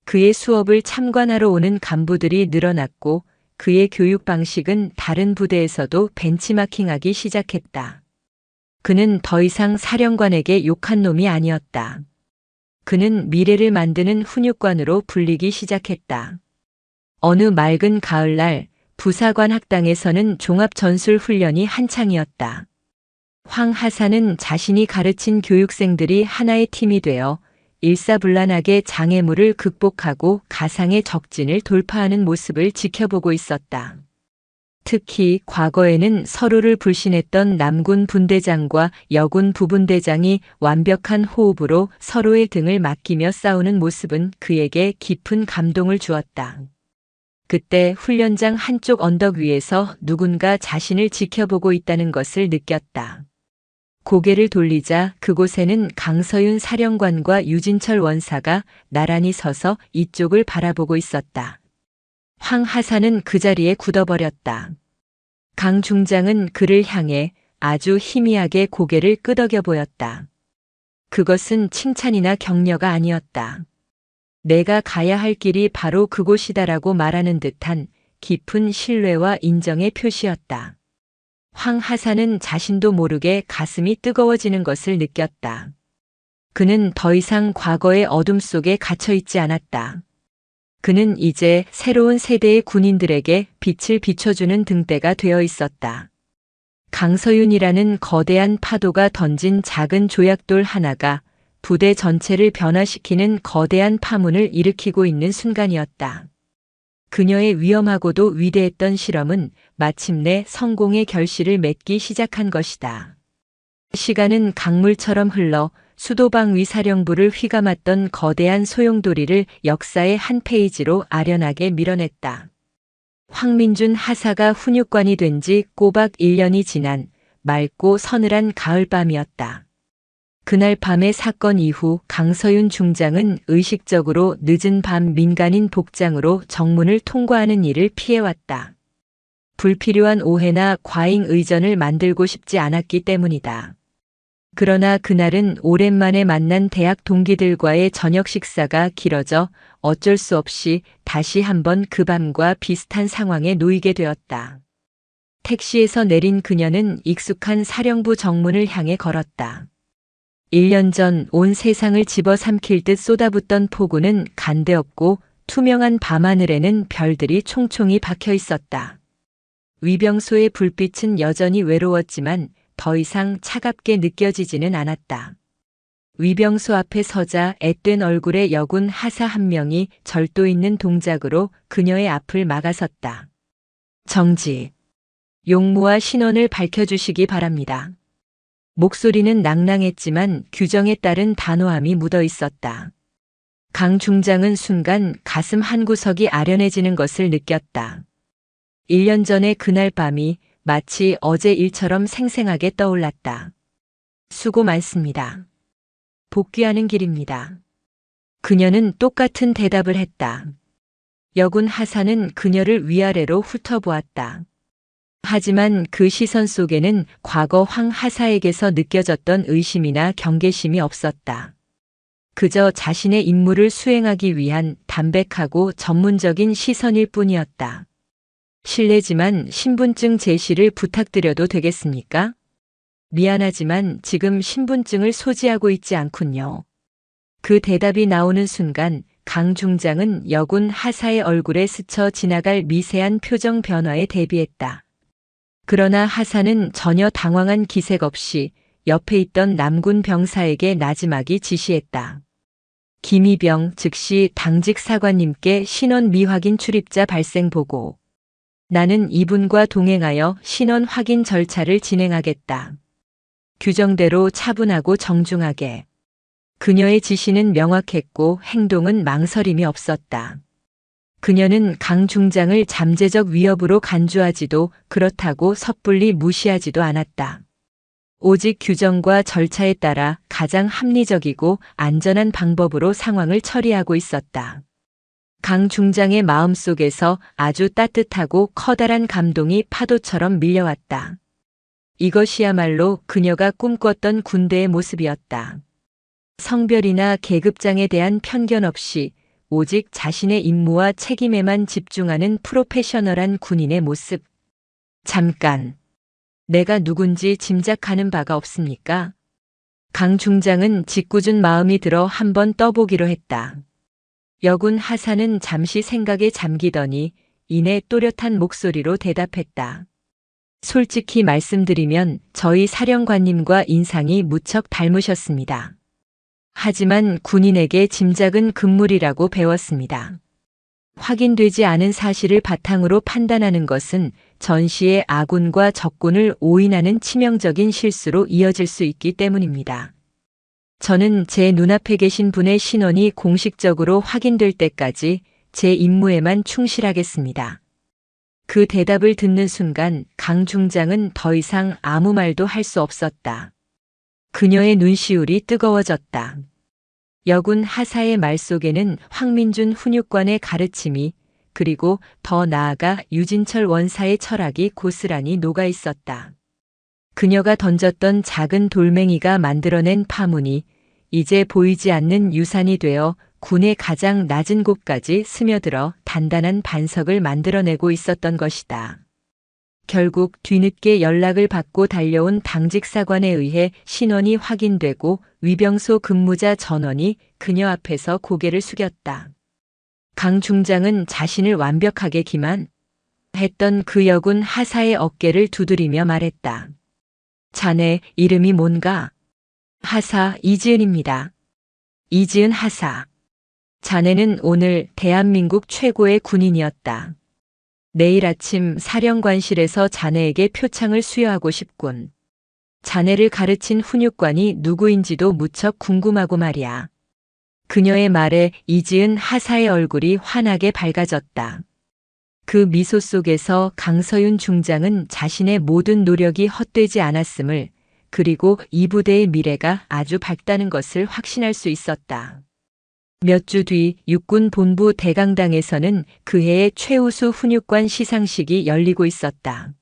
그의 수업을 참관하러 오는 간부들이 늘어났고 그의 교육 방식은 다른 부대에서도 벤치마킹하기 시작했다. 그는 더 이상 사령관에게 욕한 놈이 아니었다. 그는 미래를 만드는 훈육관으로 불리기 시작했다. 어느 맑은 가을날 부사관 학당에서는 종합전술훈련이 한창이었다. 황 하사는 자신이 가르친 교육생들이 하나의 팀이 되어 일사불란하게 장애물을 극복하고 가상의 적진을 돌파하는 모습을 지켜보고 있었다. 특히 과거에는 서로를 불신했던 남군 분대장과 여군 부분대장이 완벽한 호흡으로 서로의 등을 맡기며 싸우는 모습은 그에게 깊은 감동을 주었다. 그때 훈련장 한쪽 언덕 위에서 누군가 자신을 지켜보고 있다는 것을 느꼈다. 고개를 돌리자 그곳에는 강서윤 사령관과 유진철 원사가 나란히 서서 이쪽을 바라보고 있었다. 황 하사는 그 자리에 굳어버렸다. 강 중장은 그를 향해 아주 희미하게 고개를 끄덕여 보였다. 그것은 칭찬이나 격려가 아니었다. 내가 가야 할 길이 바로 그곳이다라고 말하는 듯한 깊은 신뢰와 인정의 표시였다. 황 하사는 자신도 모르게 가슴이 뜨거워지는 것을 느꼈다. 그는 더 이상 과거의 어둠 속에 갇혀 있지 않았다. 그는 이제 새로운 세대의 군인들에게 빛을 비춰주는 등대가 되어 있었다. 강서윤이라는 거대한 파도가 던진 작은 조약돌 하나가 부대 전체를 변화시키는 거대한 파문을 일으키고 있는 순간이었다. 그녀의 위험하고도 위대했던 실험은 마침내 성공의 결실을 맺기 시작한 것이다. 시간은 강물처럼 흘러 수도방 위사령부를 휘감았던 거대한 소용돌이를 역사의 한 페이지로 아련하게 밀어냈다. 황민준 하사가 훈육관이 된 지 꼬박 1년이 지난 맑고 서늘한 가을밤이었다. 그날 밤의 사건 이후 강서윤 중장은 의식적으로 늦은 밤 민간인 복장으로 정문을 통과하는 일을 피해왔다. 불필요한 오해나 과잉 의전을 만들고 싶지 않았기 때문이다. 그러나 그날은 오랜만에 만난 대학 동기들과의 저녁 식사가 길어져 어쩔 수 없이 다시 한번 그 밤과 비슷한 상황에 놓이게 되었다. 택시에서 내린 그녀는 익숙한 사령부 정문을 향해 걸었다. 1년 전 온 세상을 집어삼킬 듯 쏟아붓던 폭우는 간데없고 투명한 밤하늘에는 별들이 총총히 박혀 있었다. 위병소의 불빛은 여전히 외로웠지만 더 이상 차갑게 느껴지지는 않았다. 위병소 앞에 서자 앳된 얼굴의 여군 하사 한 명이 절도 있는 동작으로 그녀의 앞을 막아섰다. 정지. 용무와 신원을 밝혀주시기 바랍니다. 목소리는 낭낭했지만 규정에 따른 단호함이 묻어 있었다. 강 중장은 순간 가슴 한구석이 아련해지는 것을 느꼈다. 1년 전의 그날 밤이 마치 어제 일처럼 생생하게 떠올랐다. 수고 많습니다. 복귀하는 길입니다. 그녀는 똑같은 대답을 했다. 여군 하사는 그녀를 위아래로 훑어보았다. 하지만 그 시선 속에는 과거 황 하사에게서 느껴졌던 의심이나 경계심이 없었다. 그저 자신의 임무를 수행하기 위한 담백하고 전문적인 시선일 뿐이었다. 실례지만 신분증 제시를 부탁드려도 되겠습니까? 미안하지만 지금 신분증을 소지하고 있지 않군요. 그 대답이 나오는 순간 강 중장은 여군 하사의 얼굴에 스쳐 지나갈 미세한 표정 변화에 대비했다. 그러나 하사는 전혀 당황한 기색 없이 옆에 있던 남군 병사에게 나지막이 지시했다. 김희병 즉시 당직 사관님께 신원 미확인 출입자 발생 보고. 나는 이분과 동행하여 신원 확인 절차를 진행하겠다. 규정대로 차분하고 정중하게. 그녀의 지시는 명확했고 행동은 망설임이 없었다. 그녀는 강 중장을 잠재적 위협으로 간주하지도 그렇다고 섣불리 무시하지도 않았다. 오직 규정과 절차에 따라 가장 합리적이고 안전한 방법으로 상황을 처리하고 있었다. 강 중장의 마음속에서 아주 따뜻하고 커다란 감동이 파도처럼 밀려왔다. 이것이야말로 그녀가 꿈꿨던 군대의 모습이었다. 성별이나 계급장에 대한 편견 없이 오직 자신의 임무와 책임에만 집중하는 프로페셔널한 군인의 모습. 잠깐, 내가 누군지 짐작하는 바가 없습니까? 강 중장은 짓궂은 마음이 들어 한번 떠보기로 했다. 여군 하사는 잠시 생각에 잠기더니 이내 또렷한 목소리로 대답했다. 솔직히 말씀드리면 저희 사령관님과 인상이 무척 닮으셨습니다. 하지만 군인에게 짐작은 금물이라고 배웠습니다. 확인되지 않은 사실을 바탕으로 판단하는 것은 전시의 아군과 적군을 오인하는 치명적인 실수로 이어질 수 있기 때문입니다. 저는 제 눈앞에 계신 분의 신원이 공식적으로 확인될 때까지 제 임무에만 충실하겠습니다. 그 대답을 듣는 순간 강 중장은 더 이상 아무 말도 할 수 없었다. 그녀의 눈시울이 뜨거워졌다. 여군 하사의 말 속에는 황민준 훈육관의 가르침이 그리고 더 나아가 유진철 원사의 철학이 고스란히 녹아 있었다. 그녀가 던졌던 작은 돌멩이가 만들어낸 파문이 이제 보이지 않는 유산이 되어 군의 가장 낮은 곳까지 스며들어 단단한 반석을 만들어내고 있었던 것이다. 결국 뒤늦게 연락을 받고 달려온 당직사관에 의해 신원이 확인되고 위병소 근무자 전원이 그녀 앞에서 고개를 숙였다. 강 중장은 자신을 완벽하게 기만했던 그 여군 하사의 어깨를 두드리며 말했다. 자네 이름이 뭔가? 하사 이지은입니다. 이지은 하사. 자네는 오늘 대한민국 최고의 군인이었다. 내일 아침 사령관실에서 자네에게 표창을 수여하고 싶군. 자네를 가르친 훈육관이 누구인지도 무척 궁금하고 말이야. 그녀의 말에 이지은 하사의 얼굴이 환하게 밝아졌다. 그 미소 속에서 강서윤 중장은 자신의 모든 노력이 헛되지 않았음을, 그리고 이 부대의 미래가 아주 밝다는 것을 확신할 수 있었다. 몇 주 뒤 육군 본부 대강당에서는 그해의 최우수 훈육관 시상식이 열리고 있었다.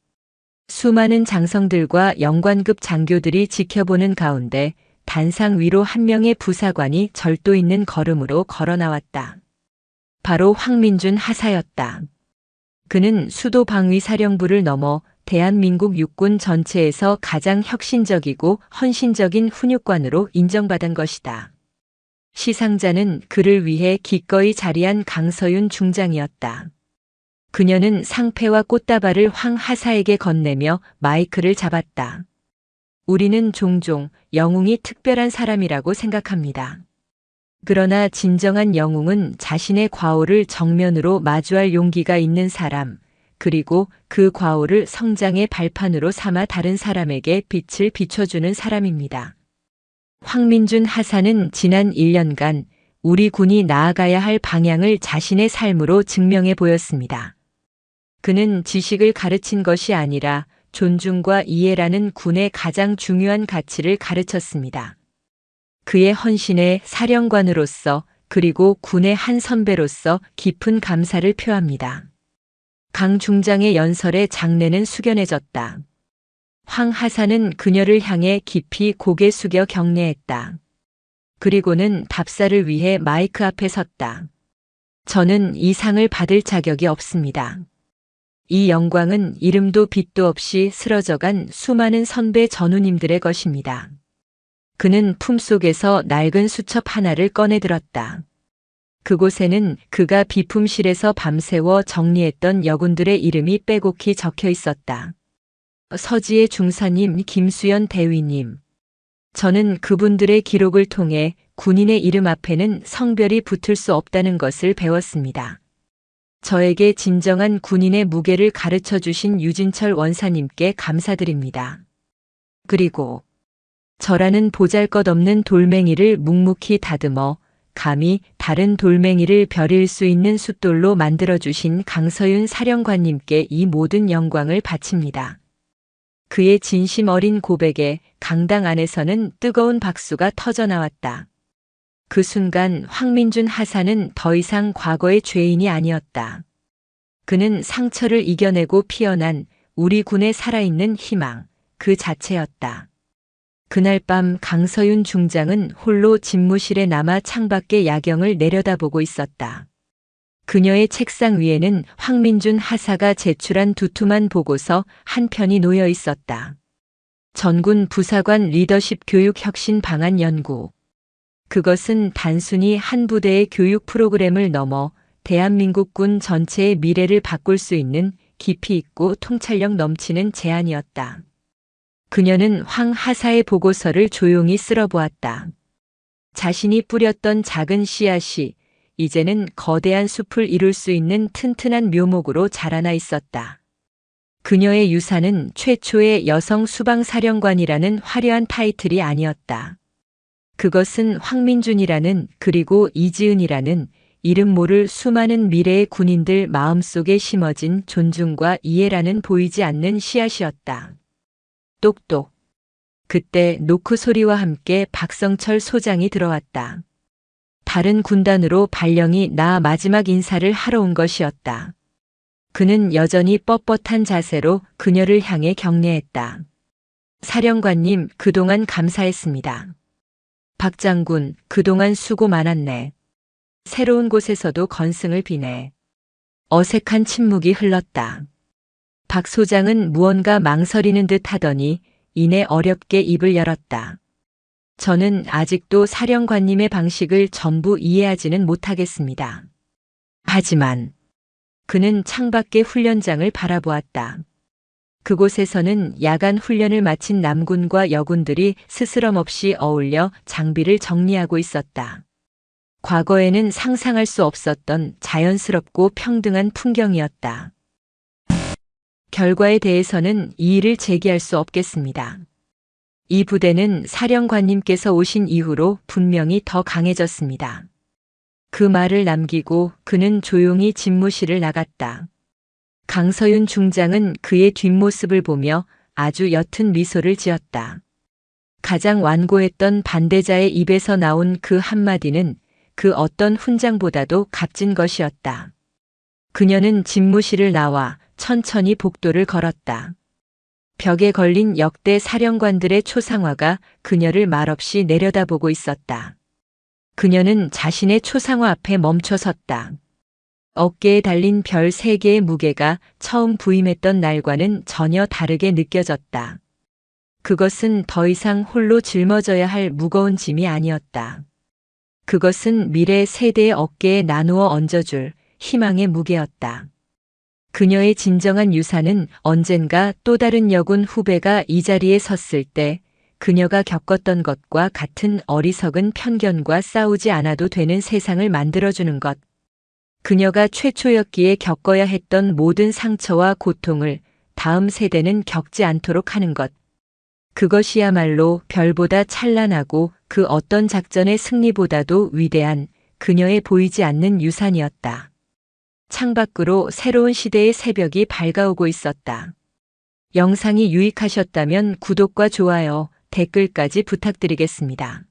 수많은 장성들과 영관급 장교들이 지켜보는 가운데 단상 위로 한 명의 부사관이 절도 있는 걸음으로 걸어 나왔다. 바로 황민준 하사였다. 그는 수도 방위 사령부를 넘어 대한민국 육군 전체에서 가장 혁신적이고 헌신적인 훈육관으로 인정받은 것이다. 시상자는 그를 위해 기꺼이 자리한 강서윤 중장이었다. 그녀는 상패와 꽃다발을 황 하사에게 건네며 마이크를 잡았다. 우리는 종종 영웅이 특별한 사람이라고 생각합니다. 그러나 진정한 영웅은 자신의 과오를 정면으로 마주할 용기가 있는 사람, 그리고 그 과오를 성장의 발판으로 삼아 다른 사람에게 빛을 비춰주는 사람입니다. 황민준 하사는 지난 1년간 우리 군이 나아가야 할 방향을 자신의 삶으로 증명해 보였습니다. 그는 지식을 가르친 것이 아니라 존중과 이해라는 군의 가장 중요한 가치를 가르쳤습니다. 그의 헌신에 사령관으로서 그리고 군의 한 선배로서 깊은 감사를 표합니다. 강 중장의 연설에 장내는 숙연해졌다. 황 하사는 그녀를 향해 깊이 고개 숙여 경례했다. 그리고는 답사를 위해 마이크 앞에 섰다. 저는 이 상을 받을 자격이 없습니다. 이 영광은 이름도 빛도 없이 쓰러져간 수많은 선배 전우님들의 것입니다. 그는 품속에서 낡은 수첩 하나를 꺼내 들었다. 그곳에는 그가 비품실에서 밤새워 정리했던 여군들의 이름이 빼곡히 적혀 있었다. 서지혜 중사님, 김수연 대위님. 저는 그분들의 기록을 통해 군인의 이름 앞에는 성별이 붙을 수 없다는 것을 배웠습니다. 저에게 진정한 군인의 무게를 가르쳐 주신 유진철 원사님께 감사드립니다. 그리고 저라는 보잘것없는 돌멩이를 묵묵히 다듬어 감히 다른 돌멩이를 벼릴 수 있는 숫돌로 만들어주신 강서윤 사령관님께 이 모든 영광을 바칩니다. 그의 진심 어린 고백에 강당 안에서는 뜨거운 박수가 터져나왔다. 그 순간 황민준 하사는 더 이상 과거의 죄인이 아니었다. 그는 상처를 이겨내고 피어난 우리 군의 살아있는 희망, 그 자체였다. 그날 밤 강서윤 중장은 홀로 집무실에 남아 창밖의 야경을 내려다보고 있었다. 그녀의 책상 위에는 황민준 하사가 제출한 두툼한 보고서 한 편이 놓여 있었다. 전군 부사관 리더십 교육 혁신 방안 연구. 그것은 단순히 한 부대의 교육 프로그램을 넘어 대한민국 군 전체의 미래를 바꿀 수 있는 깊이 있고 통찰력 넘치는 제안이었다. 그녀는 황 하사의 보고서를 조용히 쓸어보았다. 자신이 뿌렸던 작은 씨앗이 이제는 거대한 숲을 이룰 수 있는 튼튼한 묘목으로 자라나 있었다. 그녀의 유산은 최초의 여성 수방사령관이라는 화려한 타이틀이 아니었다. 그것은 황민준이라는 그리고 이지은이라는 이름 모를 수많은 미래의 군인들 마음속에 심어진 존중과 이해라는 보이지 않는 씨앗이었다. 똑똑. 그때 노크 소리와 함께 박성철 소장이 들어왔다. 다른 군단으로 발령이 나 마지막 인사를 하러 온 것이었다. 그는 여전히 뻣뻣한 자세로 그녀를 향해 경례했다. 사령관님, 그동안 감사했습니다. 박 장군, 그동안 수고 많았네. 새로운 곳에서도 건승을 비네. 어색한 침묵이 흘렀다. 박 소장은 무언가 망설이는 듯 하더니 이내 어렵게 입을 열었다. 저는 아직도 사령관님의 방식을 전부 이해하지는 못하겠습니다. 하지만 그는 창밖의 훈련장을 바라보았다. 그곳에서는 야간 훈련을 마친 남군과 여군들이 스스럼 없이 어울려 장비를 정리하고 있었다. 과거에는 상상할 수 없었던 자연스럽고 평등한 풍경이었다. 결과에 대해서는 이의를 제기할 수 없겠습니다. 이 부대는 사령관님께서 오신 이후로 분명히 더 강해졌습니다. 그 말을 남기고 그는 조용히 집무실을 나갔다. 강서윤 중장은 그의 뒷모습을 보며 아주 옅은 미소를 지었다. 가장 완고했던 반대자의 입에서 나온 그 한마디는 그 어떤 훈장보다도 값진 것이었다. 그녀는 집무실을 나와 천천히 복도를 걸었다. 벽에 걸린 역대 사령관들의 초상화가 그녀를 말없이 내려다보고 있었다. 그녀는 자신의 초상화 앞에 멈춰 섰다. 어깨에 달린 별 3개의 무게가 처음 부임했던 날과는 전혀 다르게 느껴졌다. 그것은 더 이상 홀로 짊어져야 할 무거운 짐이 아니었다. 그것은 미래 세대의 어깨에 나누어 얹어줄 희망의 무게였다. 그녀의 진정한 유산은 언젠가 또 다른 여군 후배가 이 자리에 섰을 때 그녀가 겪었던 것과 같은 어리석은 편견과 싸우지 않아도 되는 세상을 만들어주는 것. 그녀가 최초였기에 겪어야 했던 모든 상처와 고통을 다음 세대는 겪지 않도록 하는 것. 그것이야말로 별보다 찬란하고 그 어떤 작전의 승리보다도 위대한 그녀의 보이지 않는 유산이었다. 창밖으로 새로운 시대의 새벽이 밝아오고 있었다. 영상이 유익하셨다면 구독과 좋아요, 댓글까지 부탁드리겠습니다.